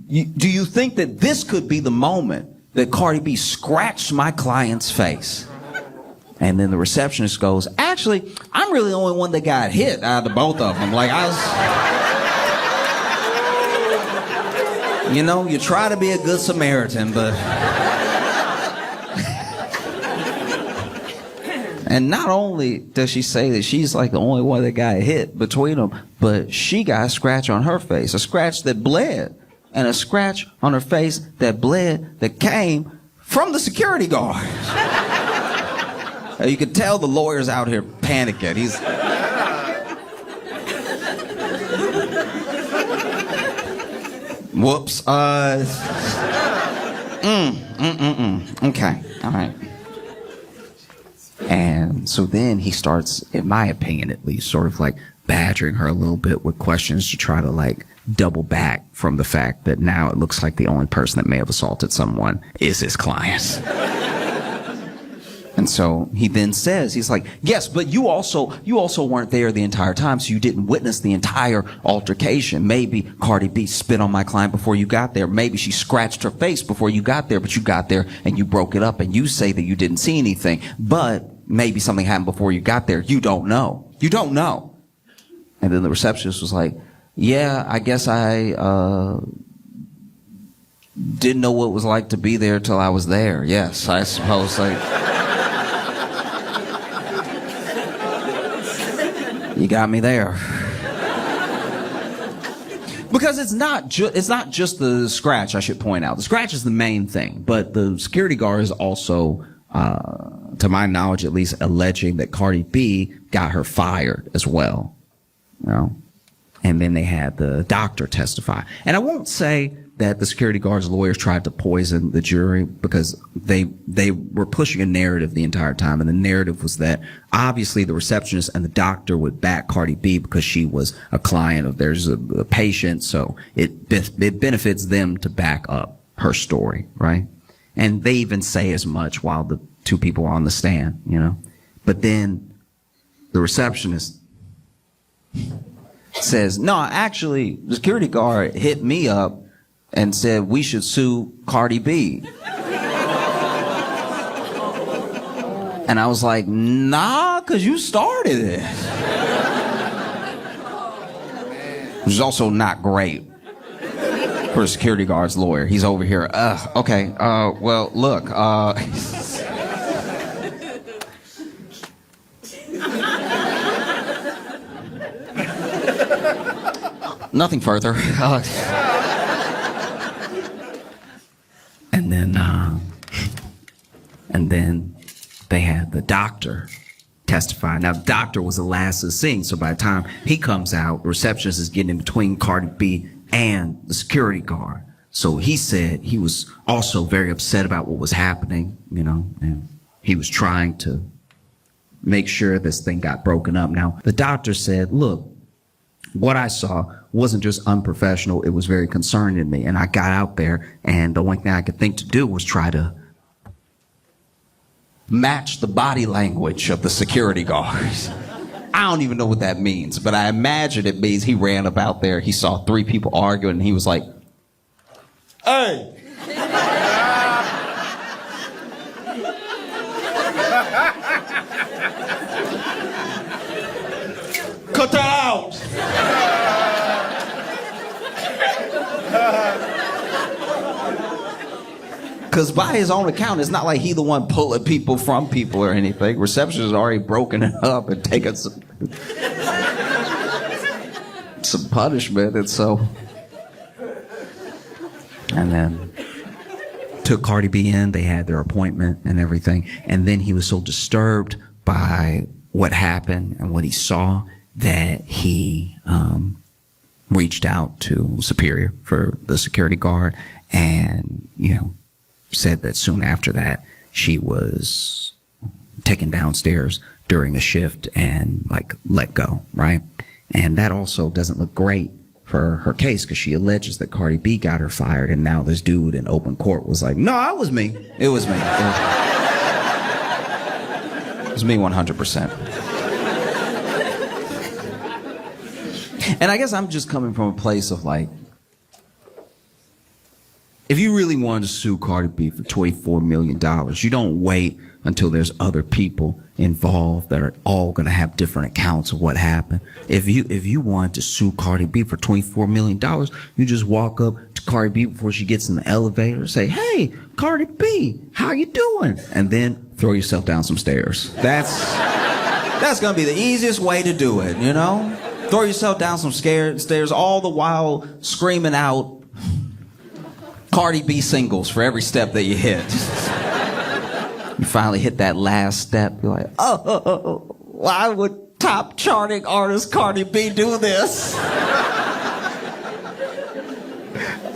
do you think that this could be the moment that Cardi B scratched my client's face? And then the receptionist goes, actually, I'm really the only one that got hit out of the both of them. Like, I was... You know, you try to be a good Samaritan, but... And not only does she say that she's like the only one that got hit between them, but she got a scratch on her face, a scratch that bled, and a scratch on her face that bled that came from the security guard. You could tell the lawyer's out here panicking. He's... Whoops. Okay. All right. And so then he starts, in my opinion at least, sort of like badgering her a little bit with questions to try to like double back from the fact that now it looks like the only person that may have assaulted someone is his client. And so he then says, he's like, yes, but you also weren't there the entire time, so you didn't witness the entire altercation. Maybe Cardi B spit on my client before you got there. Maybe she scratched her face before you got there, but you got there and you broke it up and you say that you didn't see anything. But maybe something happened before you got there. You don't know. You don't know. And then the receptionist was like, yeah, I guess I didn't know what it was like to be there till I was there. Yes, I suppose. You got me there. Because it's not just the scratch, I should point out. The scratch is the main thing, but the security guard is also, to my knowledge at least, alleging that Cardi B got her fired as well. You know? And then they had the doctor testify. And I won't say that the security guard's lawyers tried to poison the jury, because they were pushing a narrative the entire time, and the narrative was that obviously the receptionist and the doctor would back Cardi B because she was a client of theirs, a patient, so it benefits them to back up her story, right? And they even say as much while the two people are on the stand, you know? But then the receptionist says, no, actually, the security guard hit me up and said we should sue Cardi B. And I was like, nah, because you started it. Which is also not great for a security guard's lawyer. He's over here, okay, well, look, nothing further. And then they had the doctor testify. Now, the doctor was the last to sing, so by the time he comes out, the receptionist is getting in between Cardi B and the security guard. So he said he was also very upset about what was happening, you know, and he was trying to make sure this thing got broken up. Now, the doctor said, look, what I saw wasn't just unprofessional, it was very concerning to me. And I got out there, and the only thing I could think to do was try to match the body language of the security guards. I don't even know what that means, but I imagine it means he ran up out there, he saw 3 people arguing, and he was like, hey! Cut that out! Because by his own account, it's not like he the one pulling people from people or anything. Receptionist has already broken it up and taken some punishment, and so... And then took Cardi B in, they had their appointment and everything, and then he was so disturbed by what happened and what he saw that he reached out to Superior for the security guard, and, you know, said that soon after that she was taken downstairs during a shift and like let go, right? And that also doesn't look great for her case, because she alleges that Cardi B got her fired, and now this dude in open court was like, no, it was me. It was me. It was me 100%. And I guess I'm just coming from a place of like, if you really wanted to sue Cardi B for $24 million, you don't wait until there's other people involved that are all going to have different accounts of what happened. If you wanted to sue Cardi B for $24 million, you just walk up to Cardi B before she gets in the elevator and say, hey, Cardi B, how you doing? And then throw yourself down some stairs. That's going to be the easiest way to do it, you know? Throw yourself down some stairs, all the while screaming out Cardi B singles for every step that you hit. You finally hit that last step, you're like, oh, why would top charting artist Cardi B do this?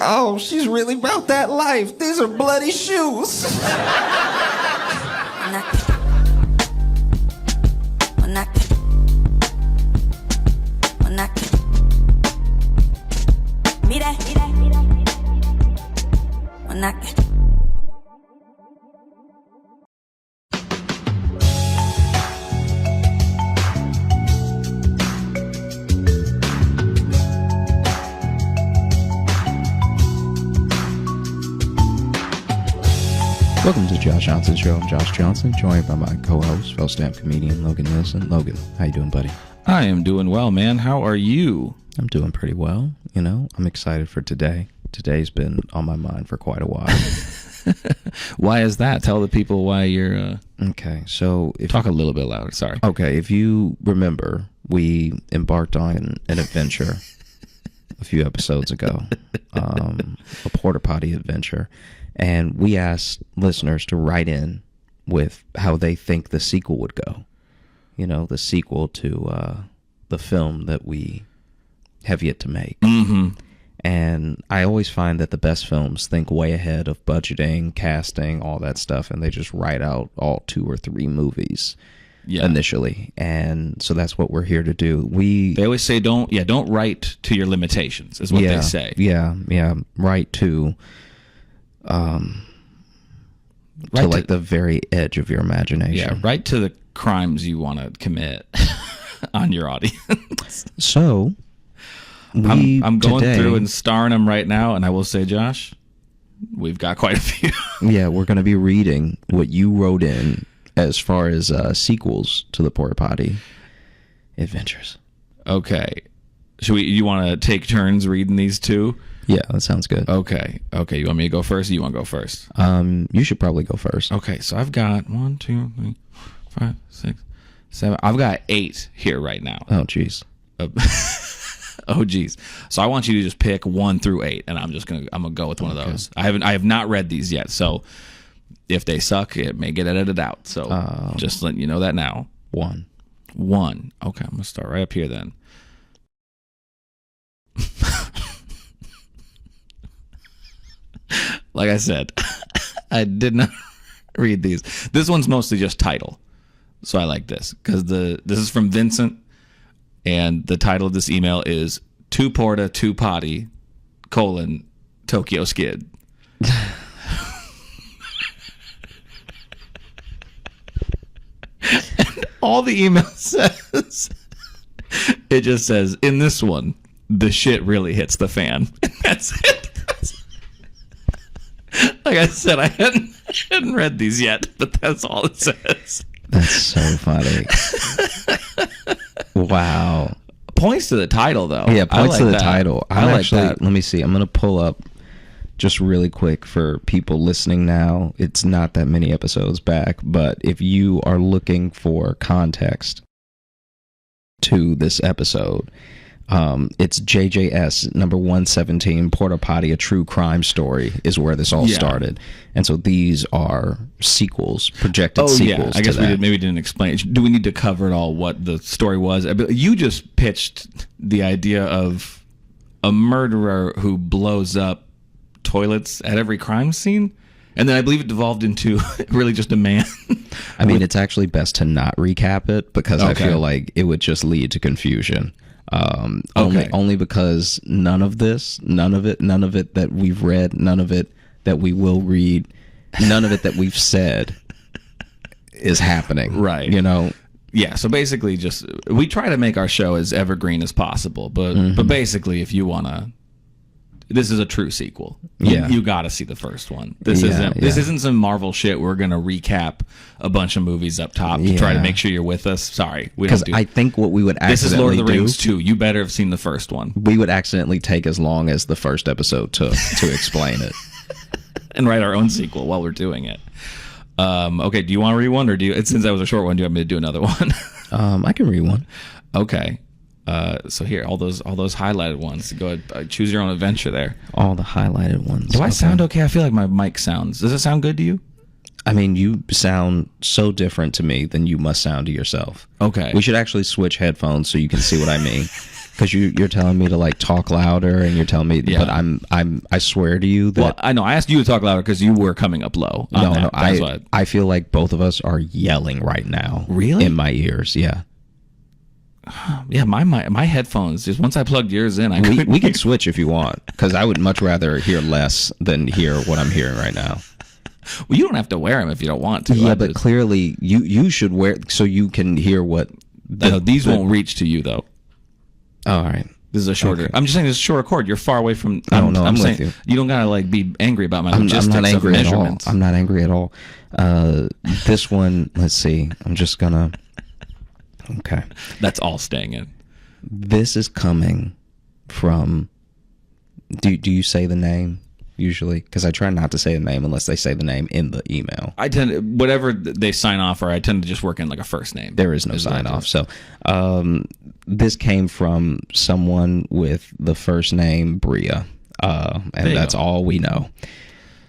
Oh, she's really about that life. These are bloody shoes. Welcome to Josh Johnson's show. I'm Josh Johnson, joined by my co-host, fellow stand-up comedian Logan Nielsen. Logan, how you doing, buddy? I am doing well, man. How are you? I'm doing pretty well. You know, I'm excited for today. Today's been on my mind for quite a while. Why is that? Tell the people why you're... Okay, so... Talk a little bit louder, sorry. Okay, if you remember, we embarked on an adventure a few episodes ago, a Porta-Potty adventure, and we asked listeners to write in with how they think the sequel would go. You know, the sequel to the film that we have yet to make. Mm-hmm. And I always find that the best films think way ahead of budgeting, casting, all that stuff, and they just write out all 2 or 3 movies initially. And so that's what we're here to do. They always say don't write to your limitations, is what they say. Yeah. Write to like the very edge of your imagination. Yeah, right to the crimes you want to commit on your audience. So I'm going through and starring them right now, and I will say, Josh, we've got quite a few. Yeah, we're going to be reading what you wrote in as far as sequels to the Porta-Potty adventures. Okay. You want to take turns reading these two? Yeah, that sounds good. Okay. You want me to go first, or you want to go first? You should probably go first. Okay, so I've got 1, 2, 3, 5, 6, 7. I've got 8 here right now. Oh, jeez. Oh, geez. So I want you to just pick 1 through 8, and I'm gonna go with one of those. I have not read these yet, so If they suck, it may get edited out. So just letting you know that now. 1. Okay, I'm gonna start right up here then. Like I said, I did not read these. This one's mostly just title, so I like this because this is from Vincent, and the title of this email is "To Porta, to Potty, Tokyo Skid." And all the email says, it just says, in this one, the shit really hits the fan. And that's it. Like I said, I hadn't read these yet, but that's all it says. That's so funny. Wow. Points to the title, though. Yeah, points to the that. title. I like actually, that. let me see. I'm going to pull up just really quick for people listening now. It's not that many episodes back, but if you are looking for context to this episode, it's JJS number 117, Porta-Potty, a true crime story, is where this all started. And so these are sequels, projected sequels. I guess to that. maybe didn't explain it. Do we need to cover it all, what the story was? You just pitched the idea of a murderer who blows up toilets at every crime scene, and then I believe it devolved into really just a man. I mean, it's actually best to not recap it because I feel like it would just lead to confusion. Only because none of it that we've read, none of it that we will read, none of it that we've said is happening. Right. You know? Yeah, so basically just we try to make our show as evergreen as possible, but basically if you want to, this is a true sequel. You got to see the first one. This isn't some Marvel shit. We're gonna recap a bunch of movies up top to try to make sure you're with us. Sorry, we don't do. Because I think what we would accidentally this is Lord of the Rings 2. You better have seen the first one. We would accidentally take as long as the first episode to explain it, and write our own sequel while we're doing it. Okay, do you want to read one, or since that was a short one, do you want me to do another one? I can read one. Okay. So here, all those highlighted ones. Go ahead, choose your own adventure there. All the highlighted ones. Do I sound okay? I feel like my mic sounds. Does it sound good to you? I mean, you sound so different to me than you must sound to yourself. Okay. We should actually switch headphones so you can see what I mean. Because you're telling me to like talk louder, and you're telling me, but I swear to you that. Well, I know I asked you to talk louder because you were coming up low. No, I feel like both of us are yelling right now. Really? In my ears, yeah. Yeah, my headphones. Just once I plugged yours in, we can switch if you want, because I would much rather hear less than hear what I'm hearing right now. Well, you don't have to wear them if you don't want to. Yeah, but clearly you should wear so you can hear what. These won't reach to you though. Oh, all right. This is a shorter. Okay. I'm just saying this is a shorter cord. You're far away from. I'm saying with you. You don't gotta like be angry about my logistics I'm not angry of at all. measurements. I'm not angry at all. This one, let's see. I'm just gonna. Okay. That's all staying in. This is coming from. Do you say the name usually? Because I try not to say the name unless they say the name in the email. I tend whatever they sign off, or I tend to just work in like a first name. There is no sign off. So this came from someone with the first name Bria, and that's all we know.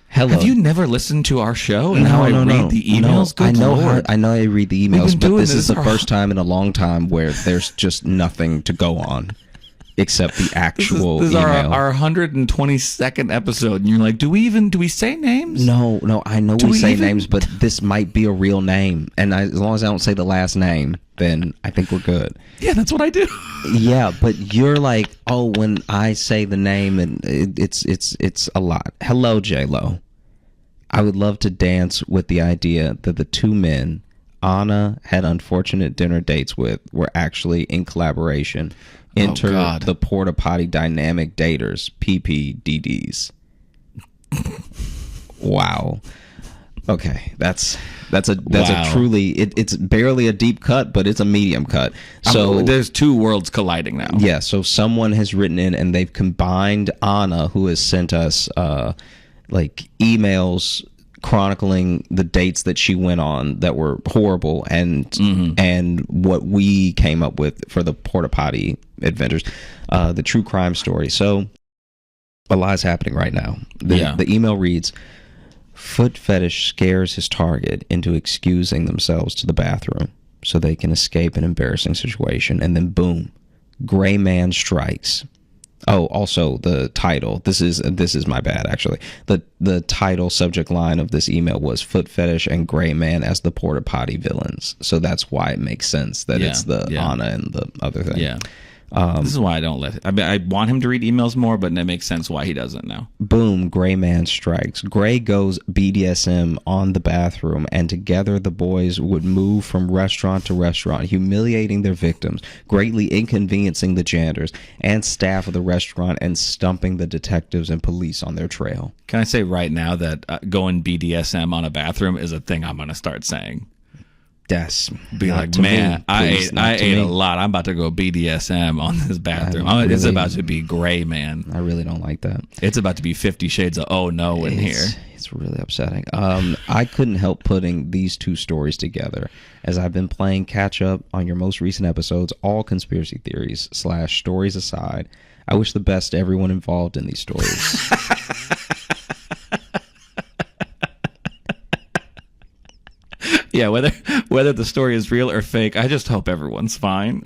Hello. Have you never listened to our show and how I read the emails? No, I know I read the emails, but this is the our first time in a long time where there's just nothing to go on except the actual this is email. our 122nd episode, and you're like, do we say names? No, I know we say names, but this might be a real name, and as long as I don't say the last name, then I think we're good. Yeah, that's what I do. Yeah, but you're like, oh, when I say the name, and it's a lot. Hello, J-Lo. I would love to dance with the idea that the two men Anna had unfortunate dinner dates with were actually in collaboration. Enter the Porta-Potty Dynamic Daters, PPDDs. Wow. Okay, that's a truly it's barely a deep cut, but it's a medium cut. So there's two worlds colliding now. Yeah, so someone has written in and they've combined Anna, who has sent us like emails chronicling the dates that she went on that were horrible, and what we came up with for the Porta-Potty adventures, the true crime story. So a lot is happening right now. The email reads, Foot fetish scares his target into excusing themselves to the bathroom so they can escape an embarrassing situation. And then boom, gray man strikes. Oh, also the title. This is my bad, actually. The title subject line of this email was foot fetish and gray man as the Porta-Potty villains. So that's why it makes sense that it's the Anna and the other thing. Yeah. This is why I don't let it. I mean, I want him to read emails more, but it makes sense why he doesn't now. Boom, gray man strikes. Gray goes BDSM on the bathroom, and together the boys would move from restaurant to restaurant, humiliating their victims, greatly inconveniencing the janitors and staff of the restaurant, and stumping the detectives and police on their trail. Can I say right now that going BDSM on a bathroom is a thing I'm going to start saying? Yes. Be like, man, I ate a lot. I'm about to go BDSM on this bathroom. It's about to be gray, man. I really don't like that. It's about to be 50 Shades of oh no in here. It's really upsetting. I couldn't help putting these two stories together as I've been playing catch up on your most recent episodes, all conspiracy theories / stories aside. I wish the best to everyone involved in these stories. Yeah, whether the story is real or fake, I just hope everyone's fine.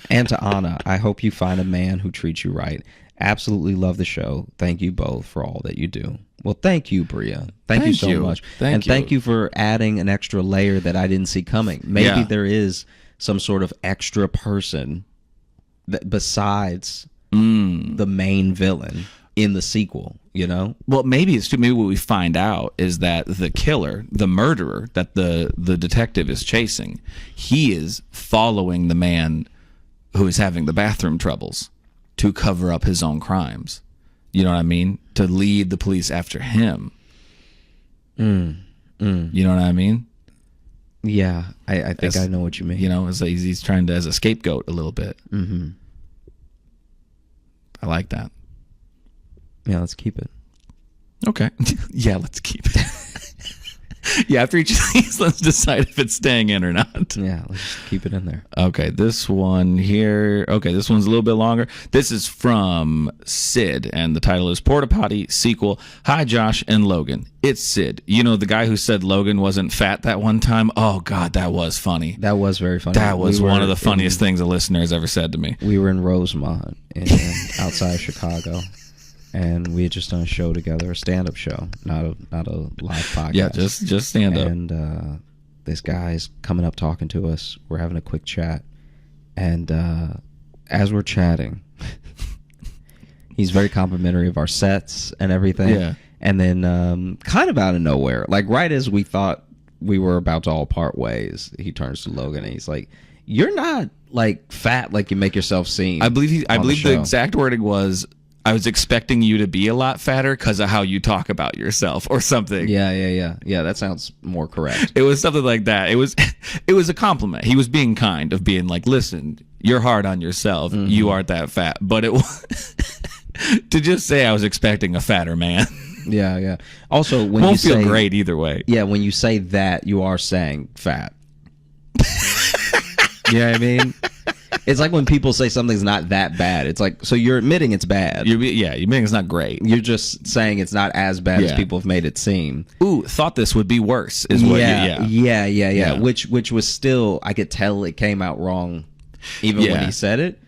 And to Anna, I hope you find a man who treats you right. Absolutely love the show. Thank you both for all that you do. Well, thank you, Bria. Thank you so much. Thank you for adding an extra layer that I didn't see coming. Maybe there is some sort of extra person that besides the main villain in the sequel, you know? Well, maybe what we find out is that the killer, the murderer that the detective is chasing, he is following the man who is having the bathroom troubles to cover up his own crimes. You know what I mean? To lead the police after him. You know what I mean? Yeah, I think I know what you mean. You know, it's like he's trying to as a scapegoat a little bit. Mm-hmm. I like that. Yeah, let's keep it. Okay. Yeah, let's keep it. Yeah, after each of these, let's decide if it's staying in or not. Yeah, let's just keep it in there. Okay, this one here. Okay, this one's a little bit longer. This is from Sid, and the title is Porta-Potty sequel. Hi, Josh and Logan. It's Sid. You know, the guy who said Logan wasn't fat that one time? Oh, God, that was funny. That was very funny. That was one of the funniest things a listener has ever said to me. We were in Rosemont outside of Chicago. And we had just done a show together, a stand-up show, not a live podcast. Yeah, just stand-up. And this guy's coming up talking to us. We're having a quick chat. And as we're chatting, he's very complimentary of our sets and everything. Yeah. And then kind of out of nowhere, like right as we thought we were about to all part ways, he turns to Logan and he's like, "You're not like fat like you make yourself seem." I believe the exact wording was, I was expecting you to be a lot fatter because of how you talk about yourself or something. Yeah, that sounds more correct. It was something like that. It was a compliment. He was being kind of being like, listen, you're hard on yourself. Mm-hmm. You aren't that fat. But it was to just say I was expecting a fatter man. Yeah. Also, when won't you feel say, great either way. Yeah, when you say that, you are saying fat. You know what I mean? It's like when people say something's not that bad. It's like, so you're admitting it's bad. You're admitting it's not great. You're just saying it's not as bad as people have made it seem. Ooh, thought this would be worse is what Yeah. Which was still, I could tell it came out wrong even when he said it.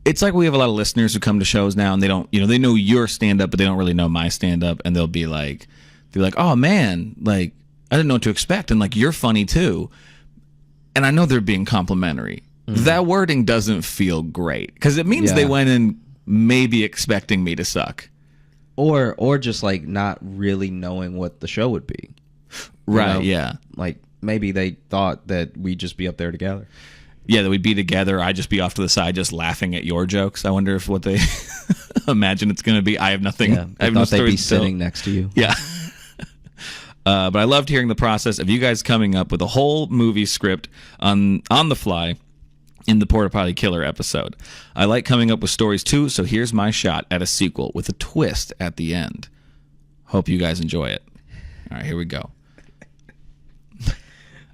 It's like we have a lot of listeners who come to shows now and they don't, they know your stand-up, but they don't really know my stand-up, and they'll be like, oh man, like, I didn't know what to expect, and like, you're funny too. And I know they're being complimentary. Mm-hmm. That wording doesn't feel great because it means they went in maybe expecting me to suck, or just like not really knowing what the show would be. Right? Yeah. Like maybe they thought that we'd just be up there together. Yeah, that we'd be together. I'd just be off to the side, just laughing at your jokes. I wonder if what they imagine it's going to be. I have nothing. Yeah, I have no stories. They'd be sitting next to you. Yeah. But I loved hearing the process of you guys coming up with a whole movie script on the fly in the Porta-Potty Killer episode. I like coming up with stories too, so here's my shot at a sequel with a twist at the end. Hope you guys enjoy it. All right, here we go.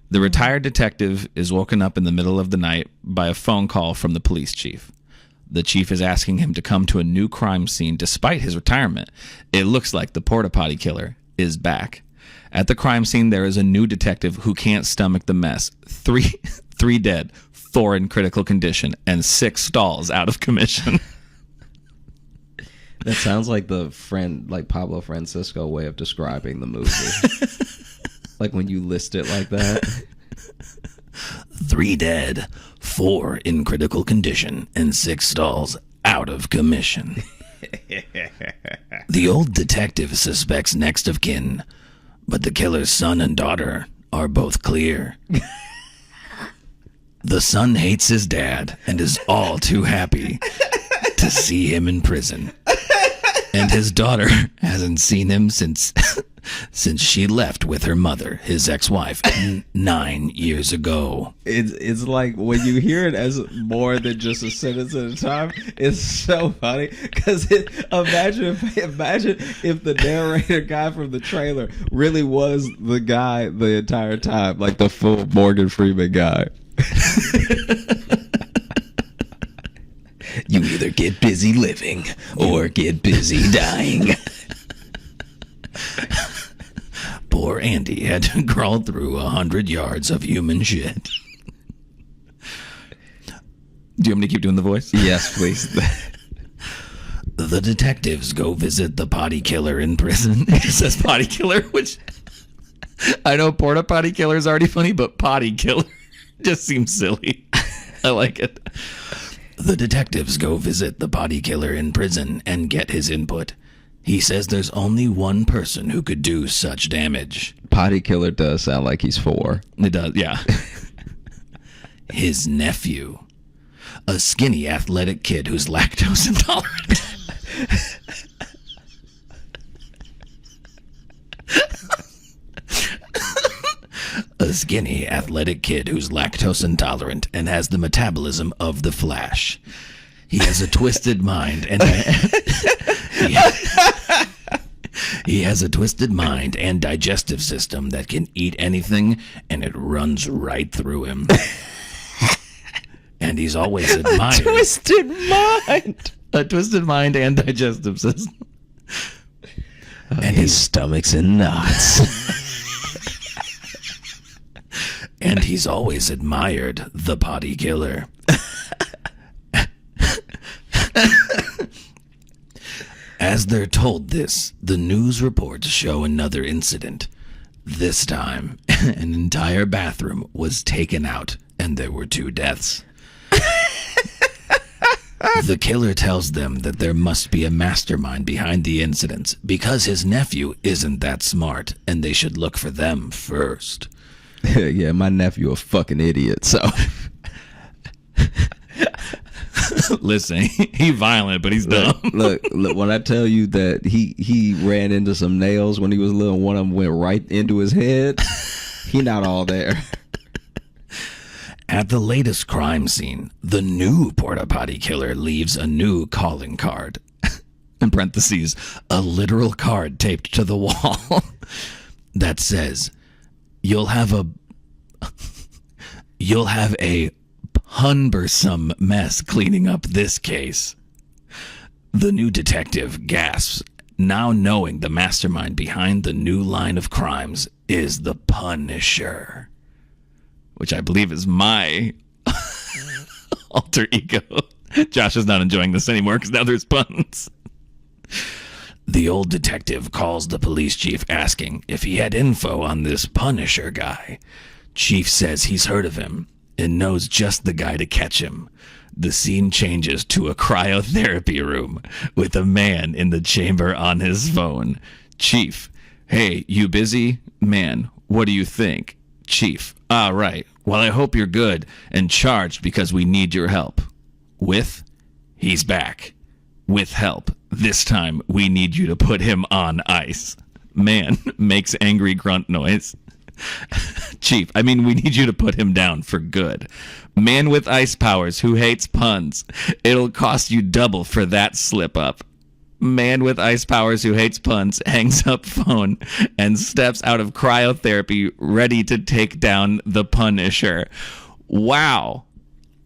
The retired detective is woken up in the middle of the night by a phone call from the police chief. The chief is asking him to come to a new crime scene despite his retirement. It looks like the Porta-Potty Killer is back. At the crime scene, there is a new detective who can't stomach the mess. Three dead, 4 in critical condition, and 6 stalls out of commission. That sounds like Pablo Francisco way of describing the movie. Like when you list it like that. 3 dead, 4 in critical condition, and 6 stalls out of commission. The old detective suspects next of kin, but the killer's son and daughter are both clear. The son hates his dad and is all too happy to see him in prison. And his daughter hasn't seen him since she left with her mother, his ex-wife, 9 years ago. It's like when you hear it as more than just a sentence at a time, it's so funny because imagine if the narrator guy from the trailer really was the guy the entire time, like the full Morgan Freeman guy. You either get busy living or get busy dying. Poor Andy had to crawl through 100 yards of human shit. Do you want me to keep doing the voice? Yes, please. The detectives go visit the potty killer in prison. It says potty killer, which I know Porta-Potty killer is already funny, but potty killer just seems silly. I like it. The detectives go visit the potty killer in prison and get his input. He says there's only one person who could do such damage. Potty killer does sound like he's 4. It does, yeah. His nephew. A skinny, athletic kid who's lactose intolerant. A skinny, athletic kid who's lactose intolerant and has the metabolism of the Flash. He has a twisted mind and he has a twisted mind and digestive system that can eat anything, and it runs right through him. And he's always admired. A twisted mind and digestive system. And his stomach's in knots. And he's always admired the potty killer. As they're told this, the news reports show another incident. This time, an entire bathroom was taken out and there were 2 deaths. The killer tells them that there must be a mastermind behind the incidents because his nephew isn't that smart and they should look for them first. Yeah, my nephew a fucking idiot, so. Listen, he violent, but he's dumb. Look, when I tell you that he ran into some nails when he was little, one of them went right into his head, he not all there. At the latest crime scene, the new Porta-Potty killer leaves a new calling card. In parentheses, a literal card taped to the wall that says, You'll have a cumbersome mess cleaning up this case. The new detective gasps, now knowing the mastermind behind the new line of crimes is the Punisher, which I believe is my alter ego. Josh is not enjoying this anymore because now there's puns. The old detective calls the police chief asking if he had info on this Punisher guy. Chief says he's heard of him and knows just the guy to catch him. The scene changes to a cryotherapy room with a man in the chamber on his phone. Chief, hey, you busy? Man, what do you think? Chief, right. Well, I hope you're good and charged because we need your help. With, he's back. With help. This time, we need you to put him on ice. Man makes angry grunt noise. Chief, we need you to put him down for good. Man with ice powers who hates puns. It'll cost you double for that slip up. Man with ice powers who hates puns hangs up phone and steps out of cryotherapy ready to take down the Punisher. Wow.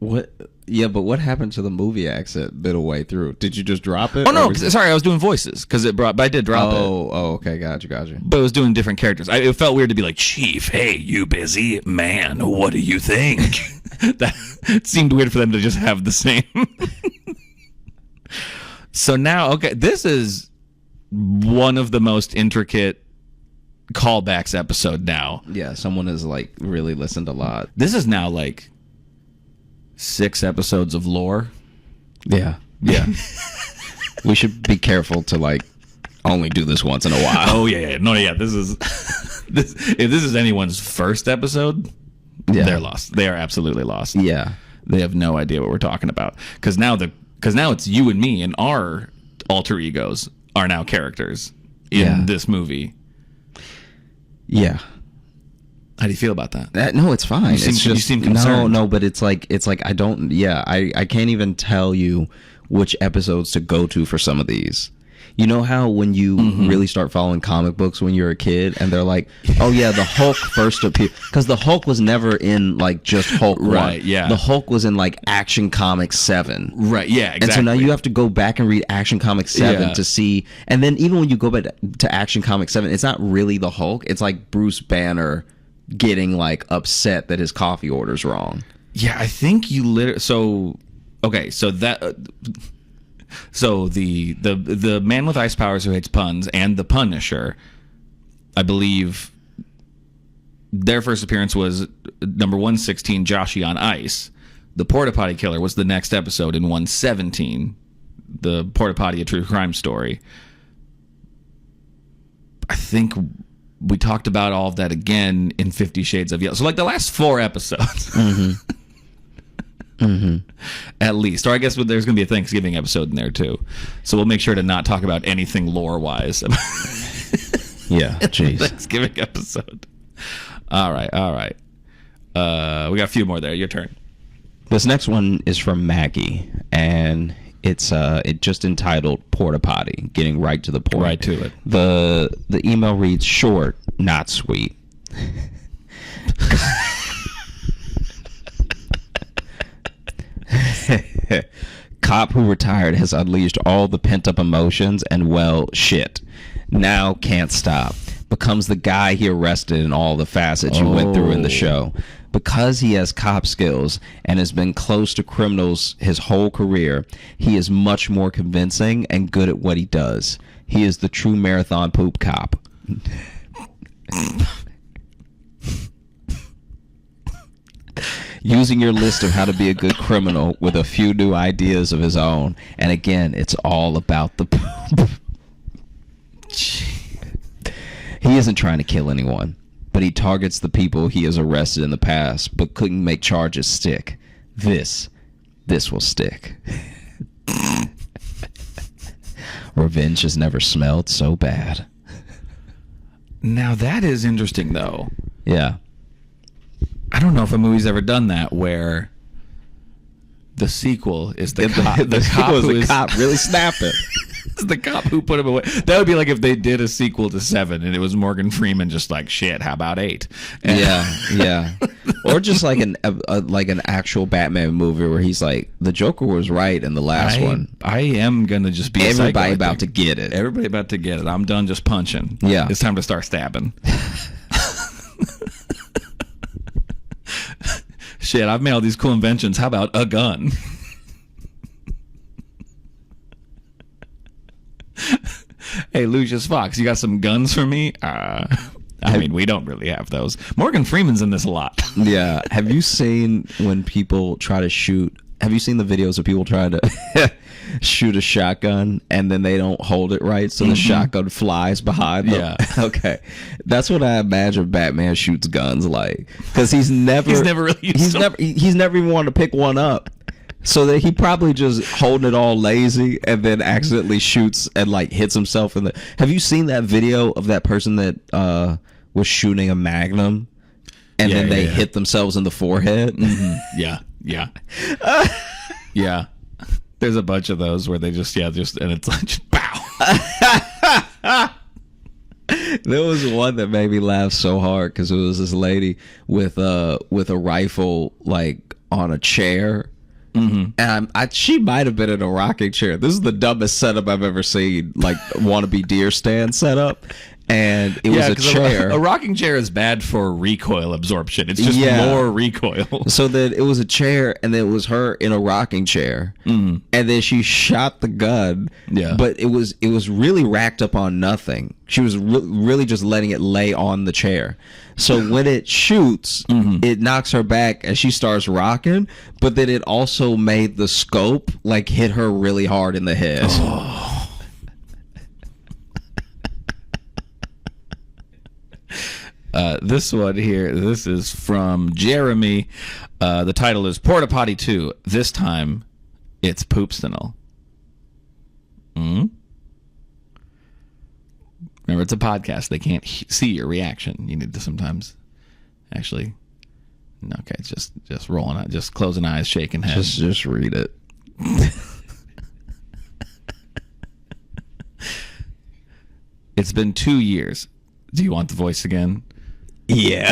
What? Yeah, but what happened to the movie accent middle way through? Did you just drop it? Oh no, sorry, I was doing voices because but I did drop it. Oh, okay, gotcha. But it was doing different characters. It felt weird to be like, Chief, hey, you busy? Man, what do you think? That it seemed weird for them to just have the same. So now, okay, this is one of the most intricate callbacks episode now. Yeah, someone has like really listened a lot. This is now like 6 episodes of lore. Yeah. We should be careful to like only do this once in a while. Oh yeah. No, yeah. This is if this is anyone's first episode, they're lost. They are absolutely lost. Yeah. They have no idea what we're talking about. Because now it's you and me, and our alter egos are now characters in this movie. Yeah. How do you feel about that? No, it's fine. You seem concerned. No, but it's like I don't. Yeah, I can't even tell you which episodes to go to for some of these. You know how when you really start following comic books when you're a kid, and they're like, oh yeah, the Hulk first appeared, because the Hulk was never in like just Hulk 1. Right, yeah. The Hulk was in like Action Comics 7. Right, yeah, exactly. And so now you have to go back and read Action Comics 7 to see, and then even when you go back to Action Comics 7, it's not really the Hulk. It's like Bruce Banner getting like upset that his coffee order's wrong. Yeah, I think you literally. So the man with ice powers who hates puns and the Punisher, I believe their first appearance was number 116, Joshy on Ice. The Porta-Potty Killer was the next episode in 117, the Porta-Potty, a true crime story. I think we talked about all of that again in 50 Shades of Yellow. So like the last 4 episodes. At least. Or I guess there's going to be a Thanksgiving episode in there too. So we'll make sure to not talk about anything lore-wise. Yeah, jeez. Thanksgiving episode. All right. We got a few more there. Your turn. This next one is from Maggie, and it's just entitled Porta-Potty, getting right to the point. Right to it. The email reads, short, not sweet. Cop who retired has unleashed all the pent-up emotions and, well, shit. Now can't stop. Becomes the guy he arrested in all the facets you went through in the show. Because he has cop skills and has been close to criminals his whole career, he is much more convincing and good at what he does. He is the true marathon poop cop. Using your list of how to be a good criminal with a few new ideas of his own. And again, it's all about the poop. He isn't trying to kill anyone, but he targets the people he has arrested in the past, but couldn't make charges stick. This will stick. Revenge has never smelled so bad. Now that is interesting, though. Yeah. I don't know if a movie's ever done that where the sequel is the cop. The cop who is cop really snapping. The cop who put him away. That would be like if they did a sequel to 7 and it was Morgan Freeman just like, shit, how about 8? And Yeah. Or just like an actual Batman movie where he's like, the Joker was right in the last one. I am gonna just be everybody about to get it. Everybody about to get it. I'm done just punching. Yeah. It's time to start stabbing. Shit, I've made all these cool inventions. How about a gun? Hey, Lucius Fox, you got some guns for me? I mean, we don't really have those. Morgan Freeman's in this a lot. Yeah. Have you seen when people try to shoot? Have you seen the videos of people trying to shoot a shotgun and then they don't hold it right, so the shotgun flies behind them? Yeah. Okay. That's what I imagine Batman shoots guns like, because he's never really used he's never even wanted to pick one up. So that he probably just holding it all lazy and then accidentally shoots and like hits himself in the. Have you seen that video of that person that was shooting a Magnum and then they hit themselves in the forehead? Yeah. Yeah. There's a bunch of those where they just and it's like just, pow. There was one that made me laugh so hard because it was this lady with a rifle like on a chair. And she might have been in a rocking chair. This is the dumbest setup I've ever seen, like wannabe deer stand setup. And it was a chair. A rocking chair is bad for recoil absorption. It's just more recoil. So then it was a chair, and then it was her in a rocking chair, and then she shot the gun. Yeah, but it was really racked up on nothing. She was really just letting it lay on the chair. So when it shoots, it knocks her back as she starts rocking. But then it also made the scope like hit her really hard in the head. Oh. This one here, this is from Jeremy. The title is Porta-Potty 2. This time, it's Poopstinel. Remember, it's a podcast. They can't see your reaction. You need to sometimes actually... Okay, it's just rolling out, just closing eyes, shaking head. Just read it. It's been 2 years. Do you want the voice again? Yeah.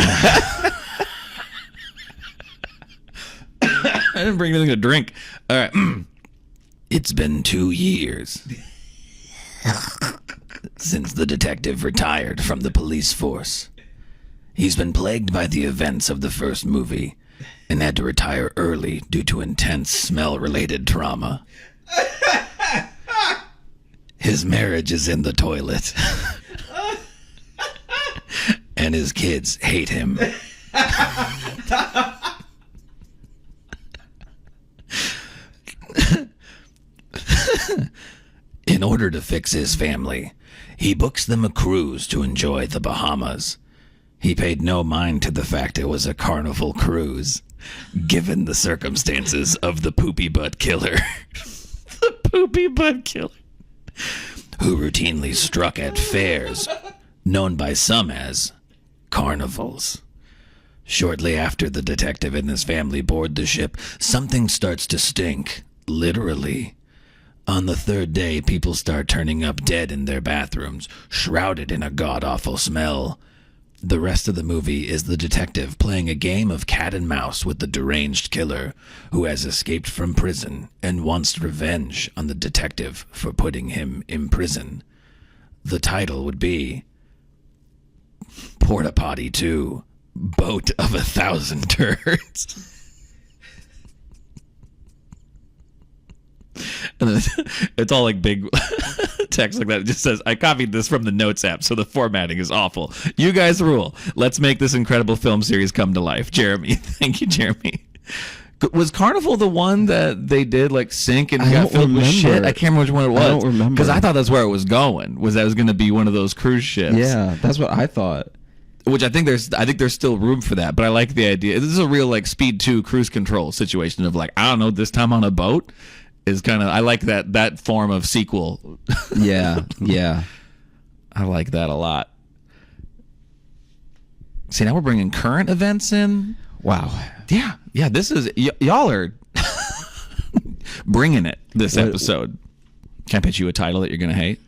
I didn't bring anything to drink. All right. It's been 2 years since the detective retired from the police force. He's been plagued by the events of the first movie and had to retire early due to intense smell-related trauma. His marriage is in the toilet. And his kids hate him. In order to fix his family, he books them a cruise to enjoy the Bahamas. He paid no mind to the fact it was a carnival cruise, given the circumstances of the poopy butt killer. The poopy butt killer. Who routinely struck at fairs, known by some as carnivals. Shortly after the detective and his family board the ship, something starts to stink, literally. On the third day, people start turning up dead in their bathrooms, shrouded in a god-awful smell. The rest of the movie is the detective playing a game of cat and mouse with the deranged killer who has escaped from prison and wants revenge on the detective for putting him in prison. The title would be Porta-Potty 2, Boat of 1,000 Turds. And then it's all like big text like that. It just says, I copied this from the Notes app, so the formatting is awful. You guys rule. Let's make this incredible film series come to life. Jeremy. Thank you, Jeremy. Was Carnival the one that they did like sink and got filled with shit? I can't remember which one it was. I don't remember. Because I thought that's where it was going. Was that it was going to be one of those cruise ships? Yeah, that's what I thought. Which I think there's still room for that. But I like the idea. This is a real like Speed 2 cruise control situation of like, I don't know, this time on a boat is kind of, I like that form of sequel. Yeah, yeah. I like that a lot. See, now we're bringing current events in. Wow. Yeah, this is, y'all are bringing it this episode. Can I pitch you a title that you're going to hate?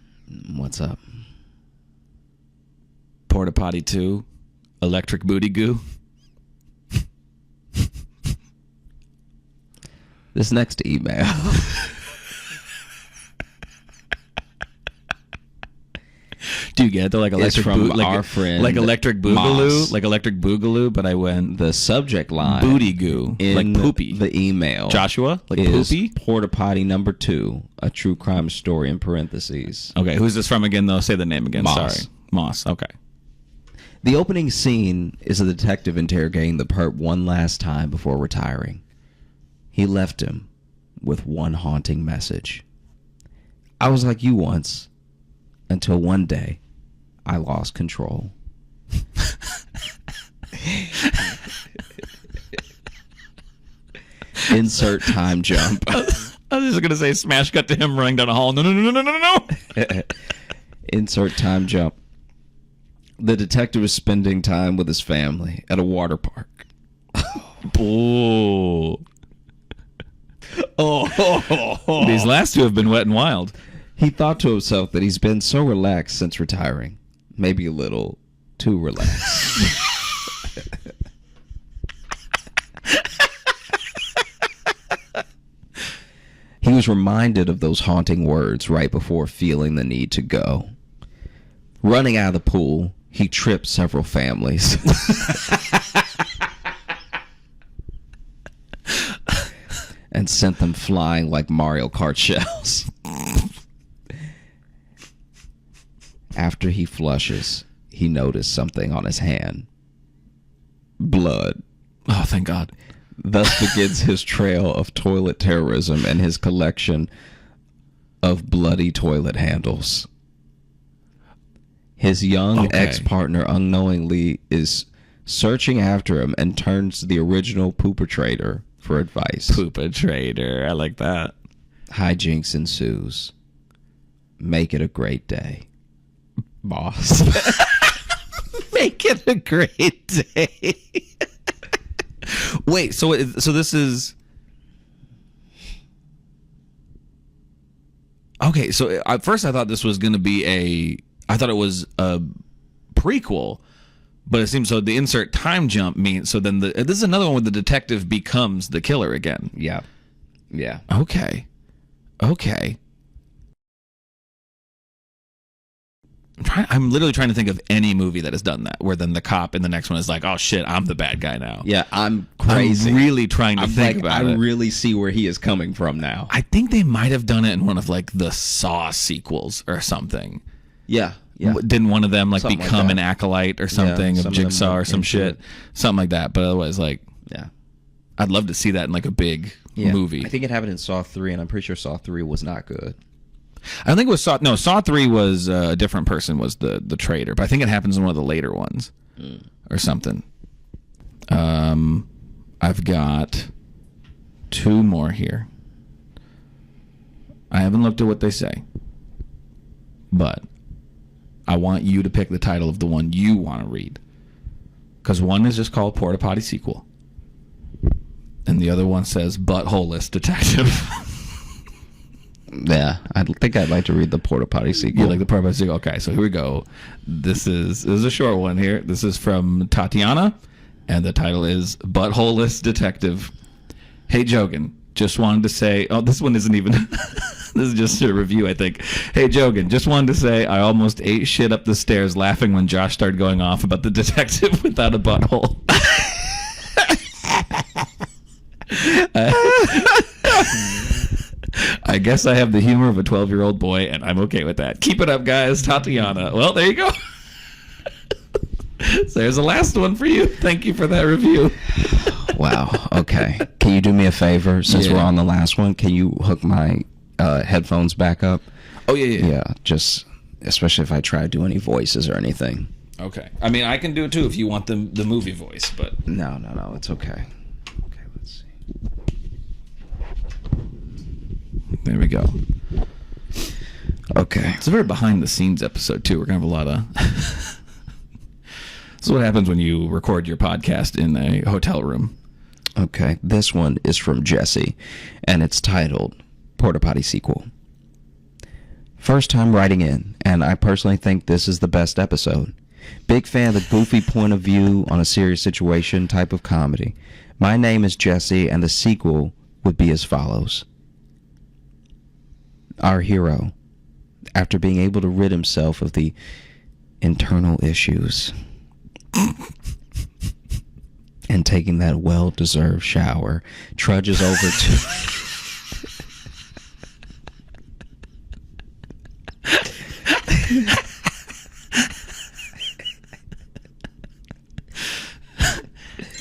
What's up? Porta-Potty 2, Electric Booty Goo. This next email. Do you get it? They're like electric from our friend like electric boogaloo, Moss. like electric boogaloo. But I went The subject line booty goo, in like poopy. the email. Joshua, like is poopy. Porta-Potty number 2, a true crime story in parentheses. Okay, who's this from again? Though, say the name again. Moss. Sorry, Moss. Okay. The opening scene is a detective interrogating the perp one last time before retiring. He left him with one haunting message. I was like you once, until one day I lost control. Insert time jump. I was just gonna say smash cut to him running down a hall. No. Insert time jump. The detective is spending time with his family at a water park. Oh. These last two have been wet and wild. He thought to himself that he's been so relaxed since retiring. Maybe a little too relaxed. He was reminded of those haunting words right before feeling the need to go. Running out of the pool, he tripped several families. And sent them flying like Mario Kart shells. After he flushes, he noticed something on his hand. Blood. Oh, thank God. Thus begins his trail of toilet terrorism and his collection of bloody toilet handles. His young ex-partner unknowingly is searching after him and turns to the original perpetrator for advice. Perpetrator. I like that. Hijinks ensues. Make it a great day, boss. Make it a great day. Wait, so this is... Okay, so at first I thought this was going to be I thought it was a prequel, but it seems so the insert time jump means... So then this is another one where the detective becomes the killer again. Yeah. Yeah. Okay. I'm literally trying to think of any movie that has done that, where then the cop in the next one is like, oh shit, I'm the bad guy now. Yeah, I'm crazy. I'm really trying to think about it. I really see where he is coming from now. I think they might have done it in one of like the Saw sequels or something. Yeah. Didn't one of them like Something become like an acolyte or something of Jigsaw or some shit? it. Something like that. But otherwise, like, Yeah. I'd love to see that in like a big movie. I think it happened in Saw 3, and I'm pretty sure Saw 3 was not good. I don't think it was Saw. No, Saw 3 was a different person was the traitor, but I think it happens in one of the later ones or something. I've got 2 more here. I haven't looked at what they say, but I want you to pick the title of the one you want to read, because one is just called Porta-Potty Sequel, and the other one says Buttholeless Detective. Yeah, I think I'd like to read the Porta-Potty sequel. You like the Porta-Potty sequel? Okay, so here we go. This is a short one here. This is from Tatiana, and the title is Buttholeless Detective. Hey, Jogan, just wanted to say... Oh, this one isn't even... This is just a review, I think. Hey, Jogan, just wanted to say I almost ate shit up the stairs laughing when Josh started going off about the detective without a butthole. I guess I have the humor of a 12-year-old boy, and I'm okay with that. Keep it up, guys. Tatiana. Well, there you go. So there's the last one for you. Thank you for that review. Wow. Okay. Can you do me a favor? Since we're on the last one, can you hook my headphones back up? Oh, yeah. Yeah, just especially if I try to do any voices or anything. Okay. I mean, I can do it, too, if you want the movie voice, but... No, it's okay. Okay, let's see. There we go. Okay. It's a very behind-the-scenes episode, too. We're going to have a lot of... This is what happens when you record your podcast in a hotel room. Okay, this one is from Jesse, and it's titled Porta-Potty Sequel. First time writing in, and I personally think this is the best episode. Big fan of the goofy point of view on a serious situation type of comedy. My name is Jesse, and the sequel would be as follows. Our hero, after being able to rid himself of the internal issues and taking that well-deserved shower, trudges over to...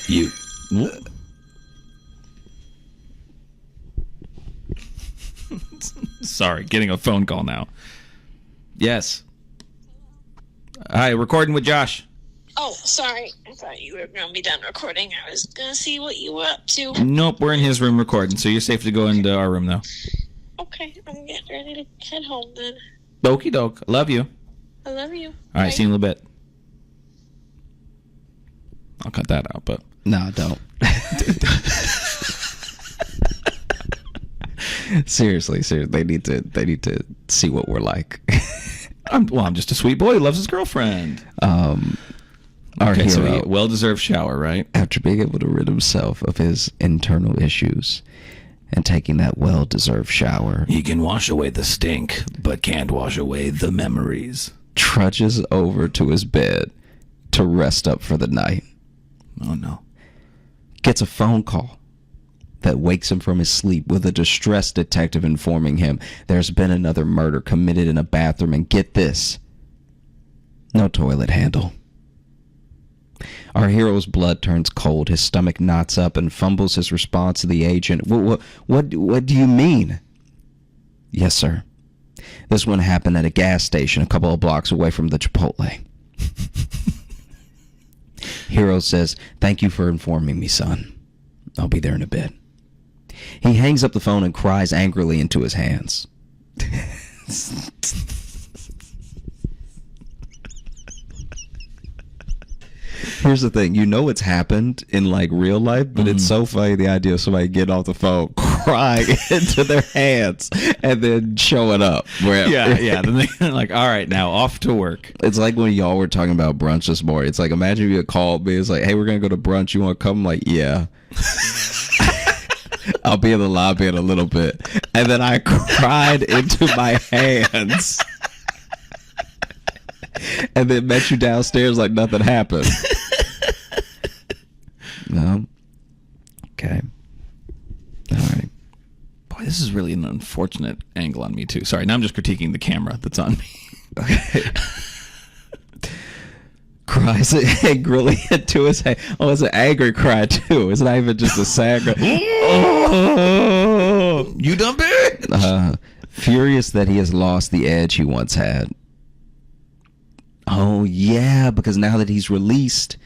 You... Sorry, getting a phone call now. Yes. Hi, recording with Josh. Oh, sorry. I thought you were going to be done recording. I was going to see what you were up to. Nope, we're in his room recording, so you're safe to go into our room now. Okay, I'm getting ready to head home then. Okie doke. Love you. I love you. All right, see you in a little bit. I'll cut that out, but... No, don't. Seriously, they need to see what we're like. I'm just a sweet boy who loves his girlfriend. Our Okay, so hero, well-deserved shower, right? after being able to rid himself of his internal issues and taking that well-deserved shower, He can wash away the stink, but can't wash away the memories. trudges over to his bed to rest up for the night. Oh, no. Gets a phone call that wakes him from his sleep with a distressed detective informing him there's been another murder committed in a bathroom, and get this, no toilet handle. Our hero's blood turns cold, his stomach knots up, and fumbles his response to the agent. What do you mean? Yes, sir. This one happened at a gas station a couple of blocks away from the Chipotle. Hero says, thank you for informing me, son. I'll be there in a bit. He hangs up the phone and cries angrily into his hands. Here's the thing, you know it's happened in like real life, but it's so funny the idea of somebody getting off the phone, crying into their hands, and then showing up. Yeah. Then they're like, all right, now off to work. It's like when y'all were talking about brunch this morning. It's like, imagine if you had called me. It's like, hey, we're going to go to brunch. You want to come? I'm like, yeah. I'll be in the lobby in a little bit. And then I cried into my hands. And then met you downstairs like nothing happened. No. Okay. All right. Boy, this is really an unfortunate angle on me, too. Sorry, now I'm just critiquing the camera that's on me. Okay. Cries angrily into his head. Oh, it's an angry cry, too. It's not even just a sad cry. Oh! You dumb bitch! Furious that he has lost the edge he once had. Oh, yeah, because now that he's released,